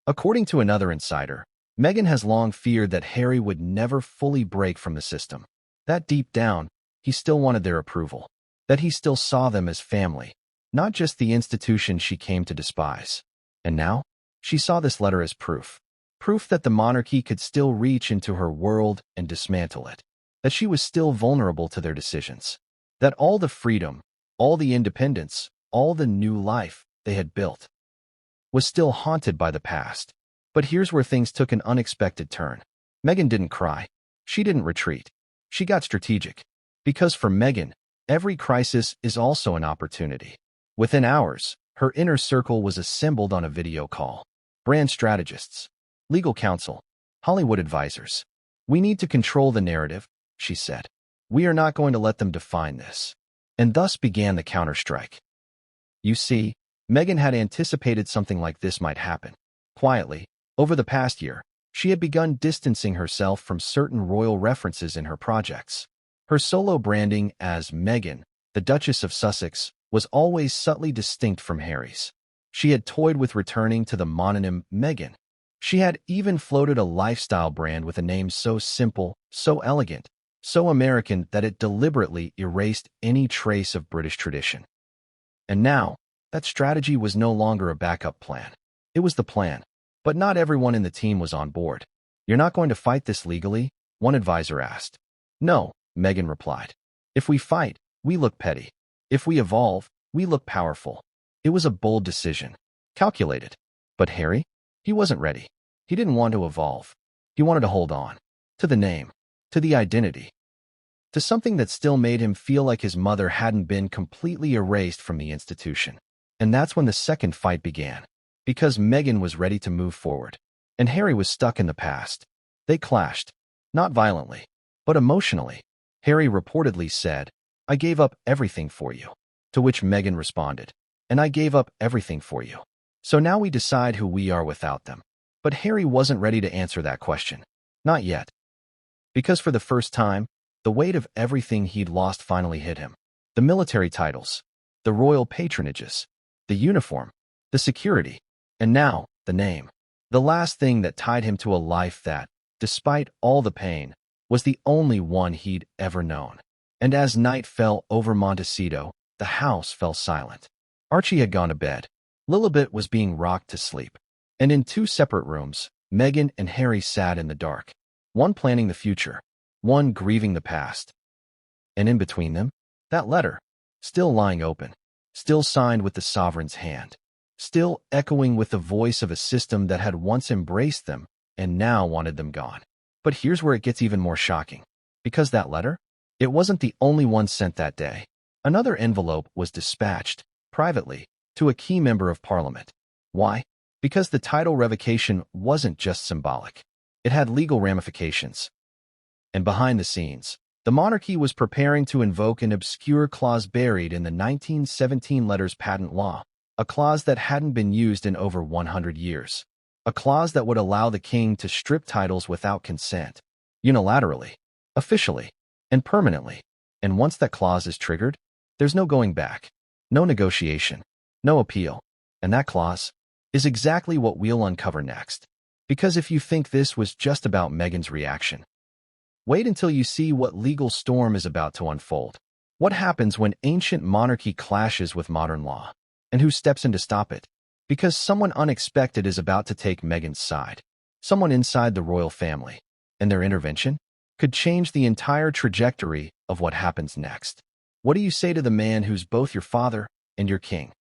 According to another insider, Meghan has long feared that Harry would never fully break from the system. That deep down, he still wanted their approval. That he still saw them as family, not just the institution she came to despise. And now, she saw this letter as proof. Proof that the monarchy could still reach into her world and dismantle it. That she was still vulnerable to their decisions. That all the freedom, all the independence, all the new life they had built was still haunted by the past. But here's where things took an unexpected turn. Meghan didn't cry. She didn't retreat. She got strategic. Because for Meghan, every crisis is also an opportunity. Within hours, her inner circle was assembled on a video call. Brand strategists, legal counsel, Hollywood advisors. "We need to control the narrative," she said. "We are not going to let them define this." And thus began the counterstrike. You see, Meghan had anticipated something like this might happen. Quietly, over the past year, she had begun distancing herself from certain royal references in her projects. Her solo branding as Meghan, the Duchess of Sussex, was always subtly distinct from Harry's. She had toyed with returning to the mononym Meghan. She had even floated a lifestyle brand with a name so simple, so elegant, so American that it deliberately erased any trace of British tradition. And now, that strategy was no longer a backup plan. It was the plan. But not everyone in the team was on board. "You're not going to fight this legally?" one advisor asked. "No," Meghan replied. "If we fight, we look petty. If we evolve, we look powerful." It was a bold decision. Calculated. But Harry? He wasn't ready. He didn't want to evolve. He wanted to hold on. To the name. To the identity. To something that still made him feel like his mother hadn't been completely erased from the institution. And that's when the second fight began. Because Meghan was ready to move forward. And Harry was stuck in the past. They clashed. Not violently, but emotionally. Harry reportedly said, "I gave up everything for you." To which Meghan responded, "And I gave up everything for you. So now we decide who we are without them." But Harry wasn't ready to answer that question. Not yet. Because for the first time, The weight of everything he'd lost finally hit him. The military titles, the royal patronages, the uniform, the security, and now the name. The last thing that tied him to a life that, despite all the pain, was the only one he'd ever known. And as night fell over Montecito, the house fell silent. Archie had gone to bed. Lilibet was being rocked to sleep. And in two separate rooms, Meghan and Harry sat in the dark, one planning the future, one grieving the past. And in between them, that letter, still lying open, still signed with the sovereign's hand, still echoing with the voice of a system that had once embraced them and now wanted them gone. But here's where it gets even more shocking. Because that letter, it wasn't the only one sent that day. Another envelope was dispatched, privately, to a key member of Parliament. Why? Because the title revocation wasn't just symbolic. It had legal ramifications. And behind the scenes, the monarchy was preparing to invoke an obscure clause buried in the 1917 letters patent law, a clause that hadn't been used in over 100 years, a clause that would allow the king to strip titles without consent, unilaterally, officially, and permanently. And once that clause is triggered, there's no going back, no negotiation, no appeal. And that clause is exactly what we'll uncover next. Because if you think this was just about Meghan's reaction, wait until you see what legal storm is about to unfold. What happens when ancient monarchy clashes with modern law? And who steps in to stop it? Because someone unexpected is about to take Meghan's side. Someone inside the royal family. And their intervention could change the entire trajectory of what happens next. What do you say to the man who's both your father and your king?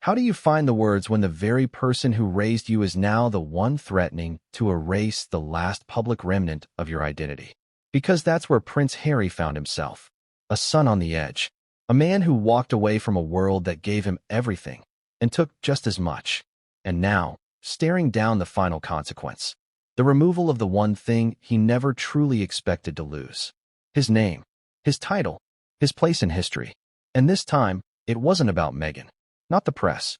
How do you find the words when the very person who raised you is now the one threatening to erase the last public remnant of your identity? Because that's where Prince Harry found himself. A son on the edge. A man who walked away from a world that gave him everything and took just as much. And now, staring down the final consequence. The removal of the one thing he never truly expected to lose. His name, his title, his place in history. And this time, it wasn't about Meghan. Not the press.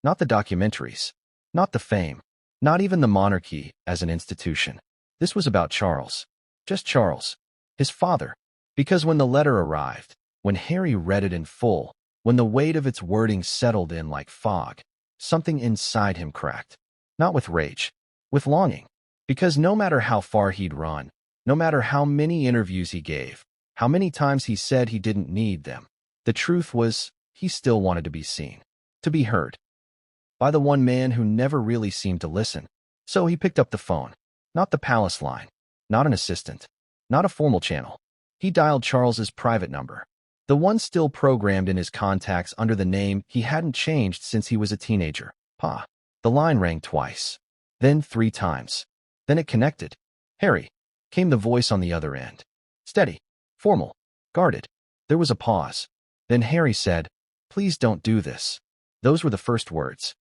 Not the documentaries. Not the fame. Not even the monarchy as an institution. This was about Charles. Just Charles. His father. Because when the letter arrived, when Harry read it in full, when the weight of its wording settled in like fog, something inside him cracked. Not with rage. With longing. Because no matter how far he'd run, no matter how many interviews he gave, how many times he said he didn't need them, the truth was, he still wanted to be seen, to be heard, by the one man who never really seemed to listen. So he picked up the phone. Not the palace line, not an assistant, not a formal channel. He dialed Charles's private number, the one still programmed in his contacts under the name he hadn't changed since he was a teenager, Pa. The line rang twice, then 3 times. Then it connected. Harry, came the voice on the other end. Steady, formal, guarded. There was a pause. Then Harry said, "Please don't do this." Those were the first words.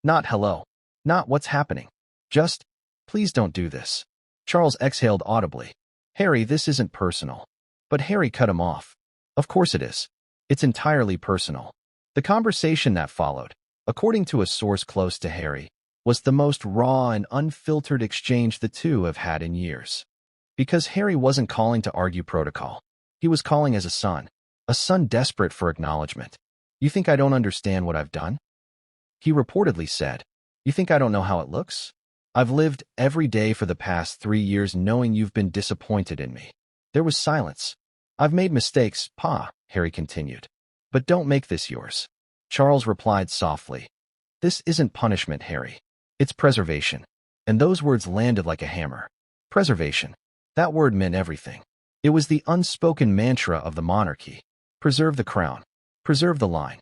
Not hello. Not what's happening. Just, please don't do this. Charles exhaled audibly. Harry, this isn't personal. But Harry cut him off. Of course it is. It's entirely personal. The conversation that followed, according to a source close to Harry, was the most raw and unfiltered exchange the two have had in years. Because Harry wasn't calling to argue protocol. He was calling as a son desperate for acknowledgement. You think I don't understand what I've done? He reportedly said, you think I don't know how it looks? I've lived every day for the past 3 years knowing you've been disappointed in me. There was silence. I've made mistakes, Pa, Harry continued. But don't make this yours. Charles replied softly. This isn't punishment, Harry. It's preservation. And those words landed like a hammer. Preservation. That word meant everything. It was the unspoken mantra of the monarchy. Preserve the crown. Preserve the line.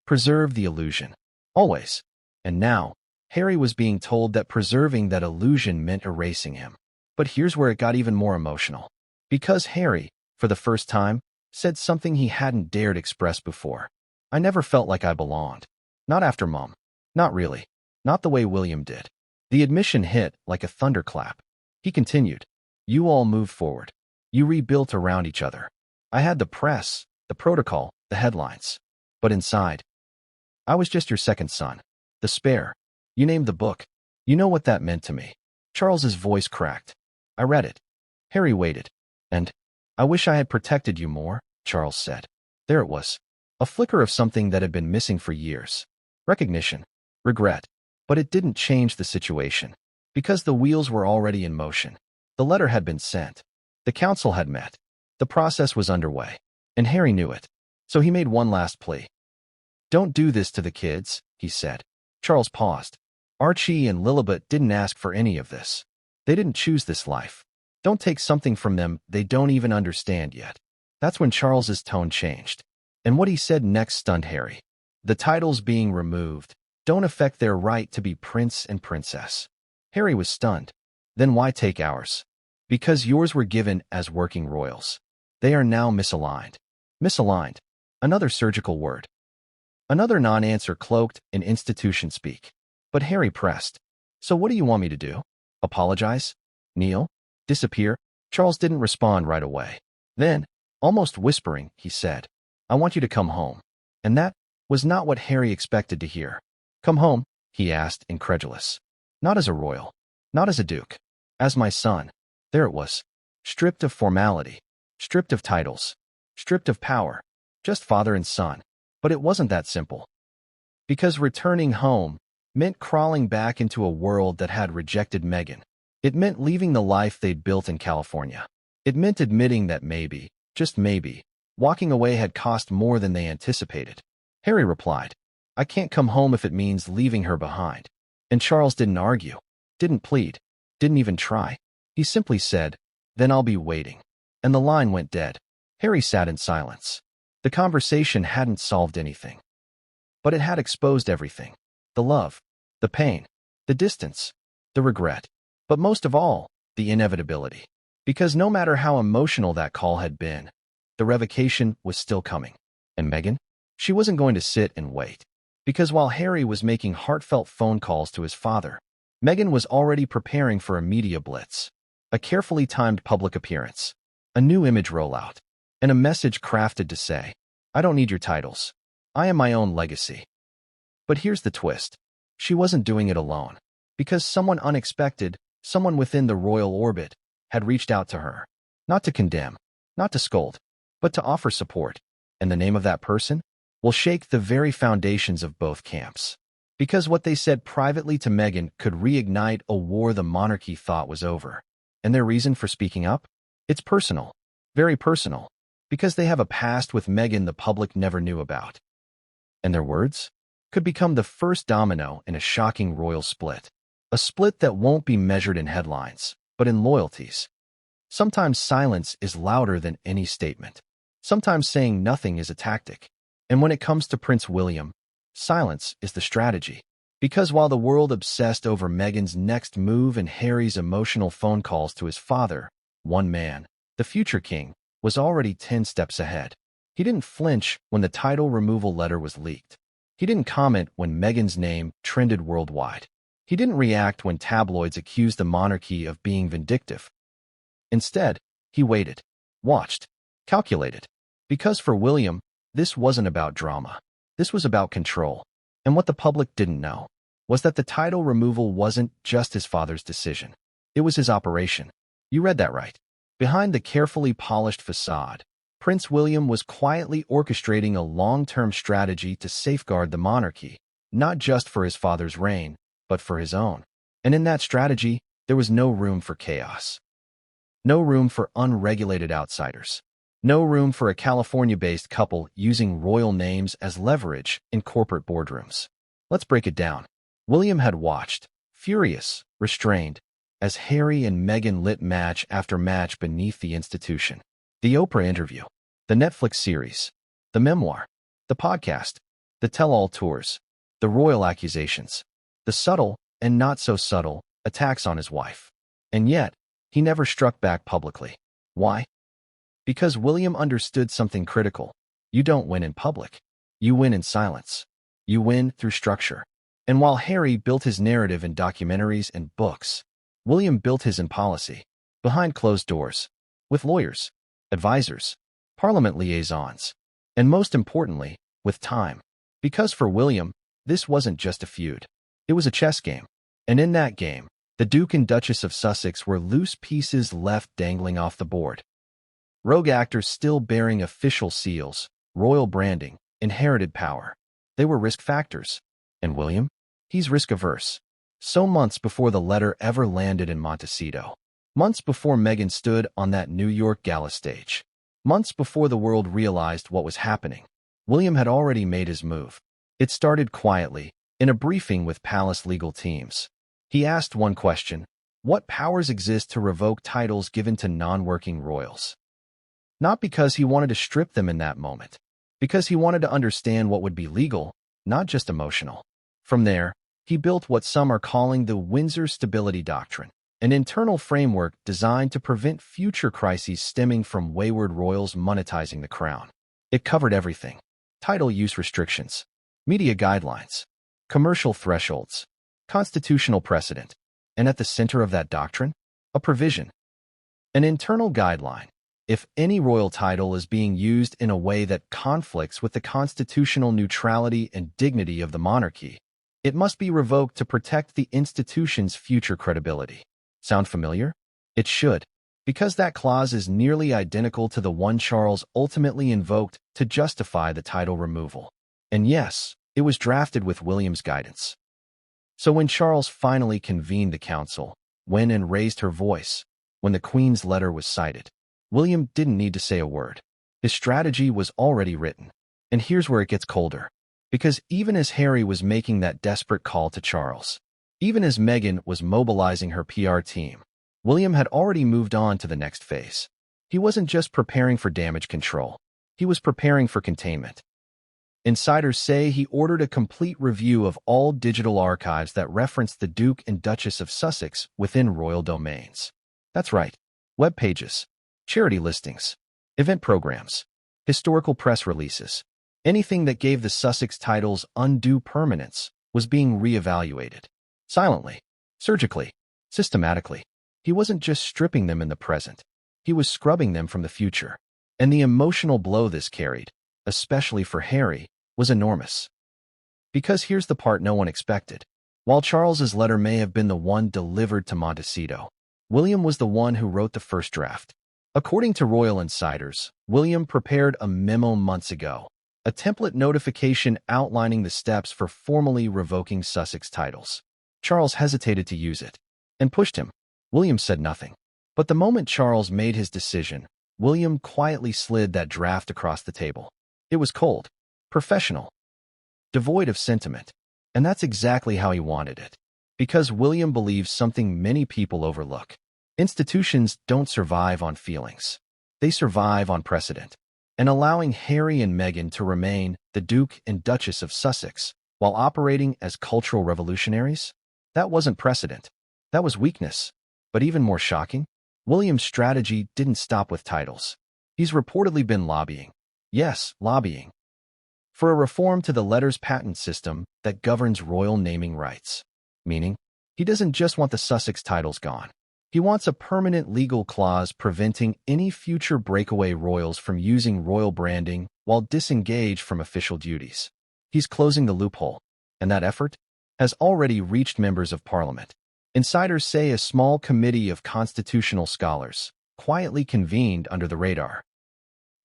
Preserve the illusion. Always. And now, Harry was being told that preserving that illusion meant erasing him. But here's where it got even more emotional. Because Harry, for the first time, said something he hadn't dared express before. I never felt like I belonged. Not after Mom. Not really. Not the way William did. The admission hit like a thunderclap. He continued. You all moved forward. You rebuilt around each other. I had the press, the protocol, the headlines. But inside, I was just your second son. The spare. You named the book. You know what that meant to me. Charles's voice cracked. I read it. Harry waited. And I wish I had protected you more, Charles said. There it was. A flicker of something that had been missing for years. Recognition. Regret. But it didn't change the situation. Because the wheels were already in motion. The letter had been sent. The council had met. The process was underway. And Harry knew it. So he made one last plea. Don't do this to the kids, he said. Charles paused. Archie and Lilibet didn't ask for any of this. They didn't choose this life. Don't take something from them they don't even understand yet. That's when Charles's tone changed. And what he said next stunned Harry. The titles being removed don't affect their right to be prince and princess. Harry was stunned. Then why take ours? Because yours were given as working royals. They are now misaligned. Misaligned. Another surgical word. Another non-answer cloaked in institution speak. But Harry pressed. So what do you want me to do? Apologize? Kneel? Disappear? Charles didn't respond right away. Then, almost whispering, he said, I want you to come home. And that was not what Harry expected to hear. Come home? He asked, incredulous. Not as a royal. Not as a duke. As my son. There it was. Stripped of formality. Stripped of titles. Stripped of power. Just father and son. But it wasn't that simple. Because returning home meant crawling back into a world that had rejected Meghan. It meant leaving the life they'd built in California. It meant admitting that maybe, just maybe, walking away had cost more than they anticipated. Harry replied, I can't come home if it means leaving her behind. And Charles didn't argue, didn't plead, didn't even try. He simply said, then I'll be waiting. And the line went dead. Harry sat in silence. The conversation hadn't solved anything. But it had exposed everything. The love, the pain, the distance, the regret. But most of all, the inevitability. Because no matter how emotional that call had been, the revocation was still coming. And Meghan? She wasn't going to sit and wait. Because while Harry was making heartfelt phone calls to his father, Meghan was already preparing for a media blitz, a carefully timed public appearance, a new image rollout, and a message crafted to say, I don't need your titles. I am my own legacy. But here's the twist. She wasn't doing it alone. Because someone unexpected, someone within the royal orbit, had reached out to her. Not to condemn, not to scold, but to offer support. And the name of that person will shake the very foundations of both camps. Because what they said privately to Meghan could reignite a war the monarchy thought was over. And their reason for speaking up? It's personal. Very personal. Because they have a past with Meghan the public never knew about. And their words could become the first domino in a shocking royal split. A split that won't be measured in headlines, but in loyalties. Sometimes silence is louder than any statement. Sometimes saying nothing is a tactic. And when it comes to Prince William, silence is the strategy. Because while the world obsessed over Meghan's next move and Harry's emotional phone calls to his father, one man, the future king, was already 10 steps ahead. He didn't flinch when the title removal letter was leaked. He didn't comment when Meghan's name trended worldwide. He didn't react when tabloids accused the monarchy of being vindictive. Instead, he waited, watched, calculated. Because for William, this wasn't about drama. This was about control. And what the public didn't know was that the title removal wasn't just his father's decision. It was his operation. You read that right. Behind the carefully polished facade, Prince William was quietly orchestrating a long-term strategy to safeguard the monarchy, not just for his father's reign, but for his own. And in that strategy, there was no room for chaos. No room for unregulated outsiders. No room for a California-based couple using royal names as leverage in corporate boardrooms. Let's break it down. William had watched, furious, restrained, as Harry and Meghan lit match after match beneath the institution. The Oprah interview, the Netflix series, the memoir, the podcast, the tell-all tours, the royal accusations, the subtle and not so subtle attacks on his wife. And yet, he never struck back publicly. Why? Because William understood something critical. You don't win in public. You win in silence. You win through structure. And while Harry built his narrative in documentaries and books, William built his in policy, behind closed doors, with lawyers, advisors, parliament liaisons, and most importantly, with time. Because for William, this wasn't just a feud. It was a chess game. And in that game, the Duke and Duchess of Sussex were loose pieces left dangling off the board. Rogue actors still bearing official seals, royal branding, inherited power. They were risk factors. And William? He's risk-averse. So months before the letter ever landed in Montecito. Months before Meghan stood on that New York gala stage. Months before the world realized what was happening. William had already made his move. It started quietly, in a briefing with palace legal teams. He asked one question: what powers exist to revoke titles given to non-working royals? Not because he wanted to strip them in that moment, because he wanted to understand what would be legal, not just emotional. From there, he built what some are calling the Windsor Stability Doctrine, an internal framework designed to prevent future crises stemming from wayward royals monetizing the crown. It covered everything: title use restrictions, media guidelines, commercial thresholds, constitutional precedent, and at the center of that doctrine, a provision, an internal guideline. If any royal title is being used in a way that conflicts with the constitutional neutrality and dignity of the monarchy, it must be revoked to protect the institution's future credibility. Sound familiar? It should, because that clause is nearly identical to the one Charles ultimately invoked to justify the title removal. And yes, it was drafted with William's guidance. So when Charles finally convened the council, when and raised her voice, when the Queen's letter was cited, William didn't need to say a word. His strategy was already written. And here's where it gets colder. Because even as Harry was making that desperate call to Charles, even as Meghan was mobilizing her PR team, William had already moved on to the next phase. He wasn't just preparing for damage control. He was preparing for containment. Insiders say he ordered a complete review of all digital archives that referenced the Duke and Duchess of Sussex within royal domains. That's right, web pages, charity listings, event programs, historical press releases. Anything that gave the Sussex titles undue permanence was being reevaluated. Silently, surgically, systematically. He wasn't just stripping them in the present. He was scrubbing them from the future. And the emotional blow this carried, especially for Harry, was enormous. Because here's the part no one expected. While Charles's letter may have been the one delivered to Montecito, William was the one who wrote the first draft. According to royal insiders, William prepared a memo months ago, a template notification outlining the steps for formally revoking Sussex titles. Charles hesitated to use it and pushed him. William said nothing. But the moment Charles made his decision, William quietly slid that draft across the table. It was cold, professional, devoid of sentiment. And that's exactly how he wanted it. Because William believes something many people overlook. Institutions don't survive on feelings. They survive on precedent. And allowing Harry and Meghan to remain the Duke and Duchess of Sussex while operating as cultural revolutionaries, that wasn't precedent. That was weakness. But even more shocking, William's strategy didn't stop with titles. He's reportedly been lobbying. Yes, lobbying. For a reform to the letters patent system that governs royal naming rights. Meaning, he doesn't just want the Sussex titles gone. He wants a permanent legal clause preventing any future breakaway royals from using royal branding while disengaged from official duties. He's closing the loophole, and that effort has already reached members of Parliament. Insiders say a small committee of constitutional scholars, quietly convened under the radar,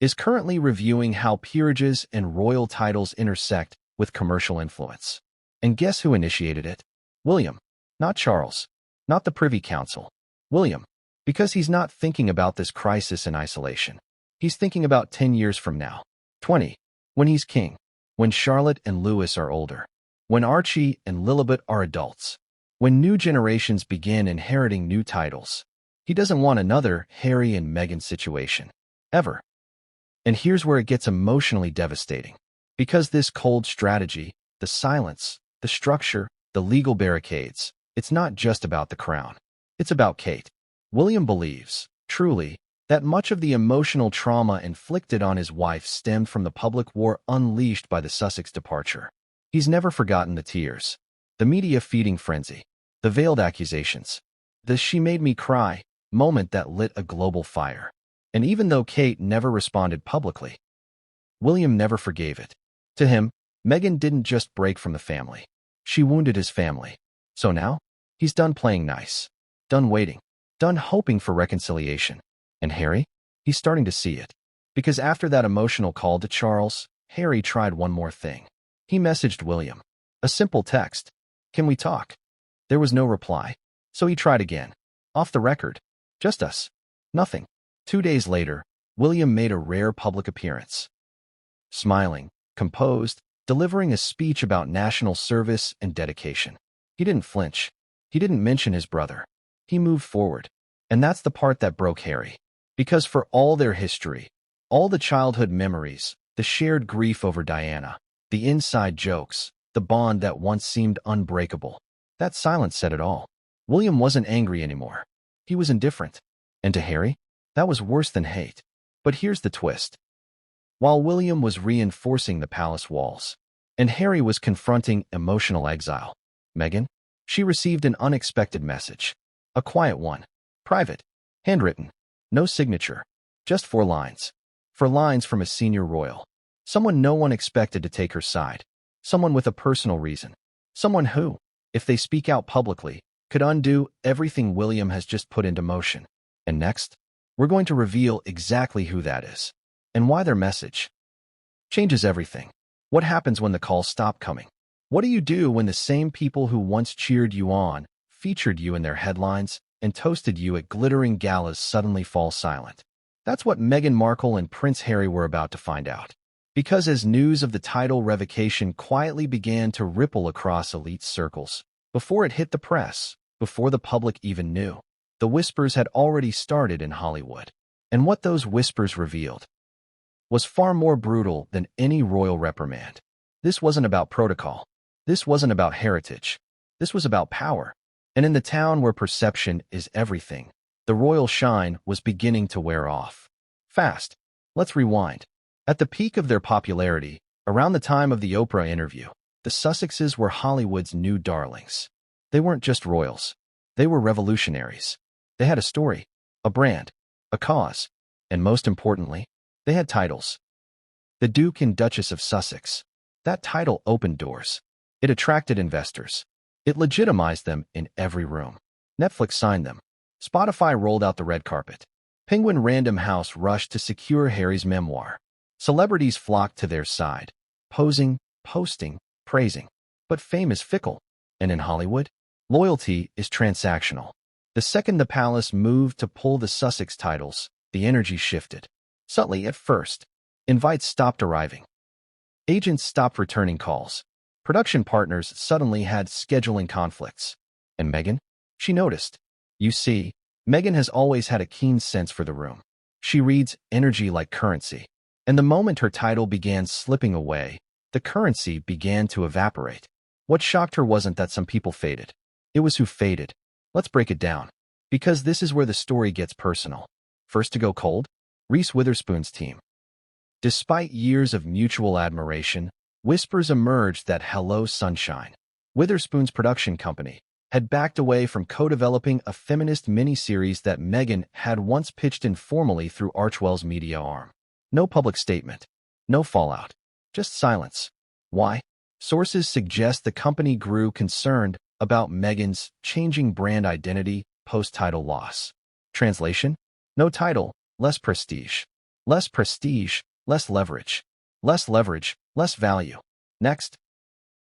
is currently reviewing how peerages and royal titles intersect with commercial influence. And guess who initiated it? William. Not Charles. Not the Privy Council. William. Because he's not thinking about this crisis in isolation. He's thinking about 10 years from now. 20. When he's king. When Charlotte and Louis are older. When Archie and Lilibet are adults. When new generations begin inheriting new titles. He doesn't want another Harry and Meghan situation. Ever. And here's where it gets emotionally devastating. Because this cold strategy, the silence, the structure, the legal barricades, it's not just about the crown. It's about Kate. William believes, truly, that much of the emotional trauma inflicted on his wife stemmed from the public war unleashed by the Sussex departure. He's never forgotten the tears, the media feeding frenzy, the veiled accusations, the "she made me cry" moment that lit a global fire. And even though Kate never responded publicly, William never forgave it. To him, Meghan didn't just break from the family. She wounded his family. So now, he's done playing nice, done waiting, done hoping for reconciliation. And Harry? He's starting to see it. Because after that emotional call to Charles, Harry tried one more thing. He messaged William. A simple text. Can we talk? There was no reply. So he tried again. Off the record. Just us. Nothing. 2 days later, William made a rare public appearance. Smiling, composed, delivering a speech about national service and dedication. He didn't flinch. He didn't mention his brother. He moved forward. And that's the part that broke Harry. Because for all their history, all the childhood memories, the shared grief over Diana, the inside jokes, the bond that once seemed unbreakable, that silence said it all. William wasn't angry anymore. He was indifferent. And to Harry, that was worse than hate. But here's the twist. While William was reinforcing the palace walls, and Harry was confronting emotional exile, Meghan, she received an unexpected message. A quiet one. Private. Handwritten. No signature. Just 4 lines. 4 lines from a senior royal. Someone no one expected to take her side. Someone with a personal reason. Someone who, if they speak out publicly, could undo everything William has just put into motion. And next, we're going to reveal exactly who that is, and why their message changes everything. What happens when the calls stop coming? What do you do when the same people who once cheered you on, featured you in their headlines, and toasted you at glittering galas suddenly fall silent? That's what Meghan Markle and Prince Harry were about to find out. Because as news of the title revocation quietly began to ripple across elite circles, before it hit the press, before the public even knew, the whispers had already started in Hollywood. And what those whispers revealed was far more brutal than any royal reprimand. This wasn't about protocol. This wasn't about heritage. This was about power. And in the town where perception is everything, the royal shine was beginning to wear off. Fast. Let's rewind. At the peak of their popularity, around the time of the Oprah interview, the Sussexes were Hollywood's new darlings. They weren't just royals. They were revolutionaries. They had a story, a brand, a cause, and most importantly, they had titles. The Duke and Duchess of Sussex. That title opened doors. It attracted investors. It legitimized them in every room. Netflix signed them. Spotify rolled out the red carpet. Penguin Random House rushed to secure Harry's memoir. Celebrities flocked to their side, posing, posting, praising. But fame is fickle. And in Hollywood, loyalty is transactional. The second the palace moved to pull the Sussex titles, the energy shifted. Subtly at first. Invites stopped arriving. Agents stopped returning calls. Production partners suddenly had scheduling conflicts. And Meghan? She noticed. You see, Meghan has always had a keen sense for the room. She reads energy like currency. And the moment her title began slipping away, the currency began to evaporate. What shocked her wasn't that some people faded. It was who faded. Let's break it down. Because this is where the story gets personal. First to go cold? Reese Witherspoon's team. Despite years of mutual admiration, whispers emerged that Hello Sunshine, Witherspoon's production company, had backed away from co-developing a feminist miniseries that Meghan had once pitched informally through Archwell's media arm. No public statement. No fallout. Just silence. Why? Sources suggest the company grew concerned about Meghan's changing brand identity post-title loss. Translation? No title, less prestige. Less prestige, less leverage. Less leverage, less value. Next.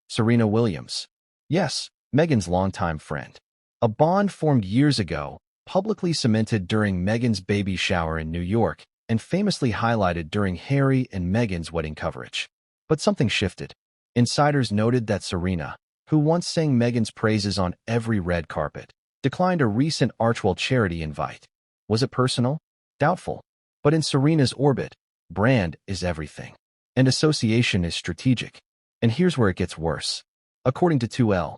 Serena Williams. Yes, Meghan's longtime friend. A bond formed years ago, publicly cemented during Meghan's baby shower in New York, and famously highlighted during Harry and Meghan's wedding coverage. But something shifted. Insiders noted that Serena, who once sang Meghan's praises on every red carpet, declined a recent Archwell charity invite. Was it personal? Doubtful. But in Serena's orbit, brand is everything. And association is strategic. And here's where it gets worse. According to 2L.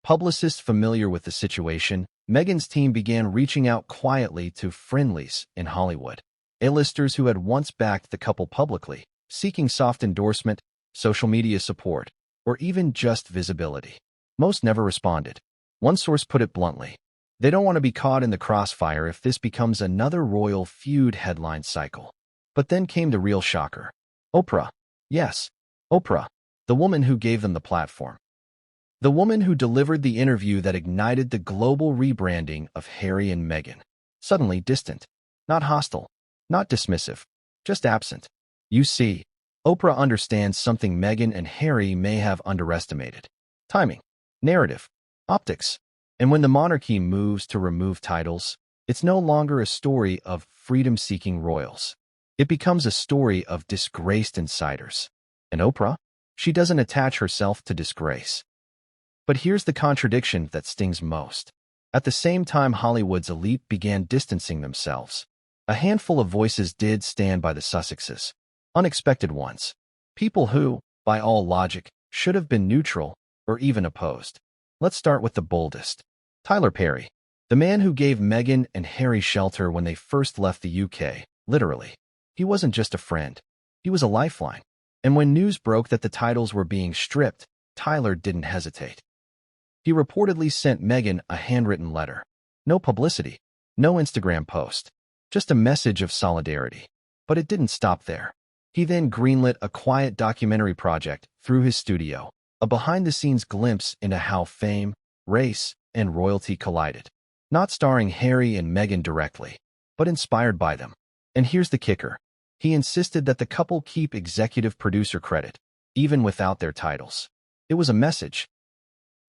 Publicists familiar with the situation, Meghan's team began reaching out quietly to friendlies in Hollywood. A-listers who had once backed the couple publicly, seeking soft endorsement, social media support, or even just visibility. Most never responded. One source put it bluntly. They don't want to be caught in the crossfire if this becomes another royal feud headline cycle. But then came the real shocker. Oprah. Yes, Oprah. The woman who gave them the platform. The woman who delivered the interview that ignited the global rebranding of Harry and Meghan. Suddenly distant. Not hostile, not dismissive, just absent. You see, Oprah understands something Meghan and Harry may have underestimated. Timing, narrative, optics. And when the monarchy moves to remove titles, it's no longer a story of freedom-seeking royals. It becomes a story of disgraced insiders. And Oprah? She doesn't attach herself to disgrace. But here's the contradiction that stings most. At the same time Hollywood's elite began distancing themselves, a handful of voices did stand by the Sussexes. Unexpected ones. People who, by all logic, should have been neutral or even opposed. Let's start with the boldest. Tyler Perry, the man who gave Meghan and Harry shelter when they first left the UK, literally. He wasn't just a friend. He was a lifeline. And when news broke that the titles were being stripped, Tyler didn't hesitate. He reportedly sent Meghan a handwritten letter. No publicity, no Instagram post, just a message of solidarity. But it didn't stop there. He then greenlit a quiet documentary project through his studio, a behind-the-scenes glimpse into how fame, race, and royalty collided. Not starring Harry and Meghan directly, but inspired by them. And here's the kicker. He insisted that the couple keep executive producer credit, even without their titles. It was a message.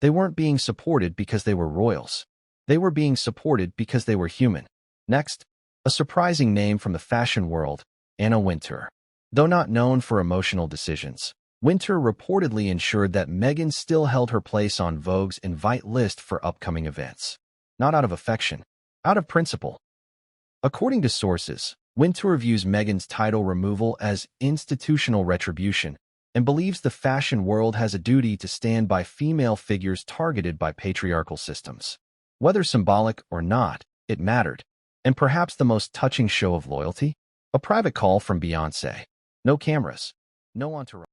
They weren't being supported because they were royals. They were being supported because they were human. Next, a surprising name from the fashion world, Anna Wintour. Though not known for emotional decisions, Wintour reportedly ensured that Meghan still held her place on Vogue's invite list for upcoming events. Not out of affection, out of principle. According to sources, Wintour views Meghan's title removal as institutional retribution and believes the fashion world has a duty to stand by female figures targeted by patriarchal systems. Whether symbolic or not, it mattered. And perhaps the most touching show of loyalty? A private call from Beyoncé. No cameras, no entourage.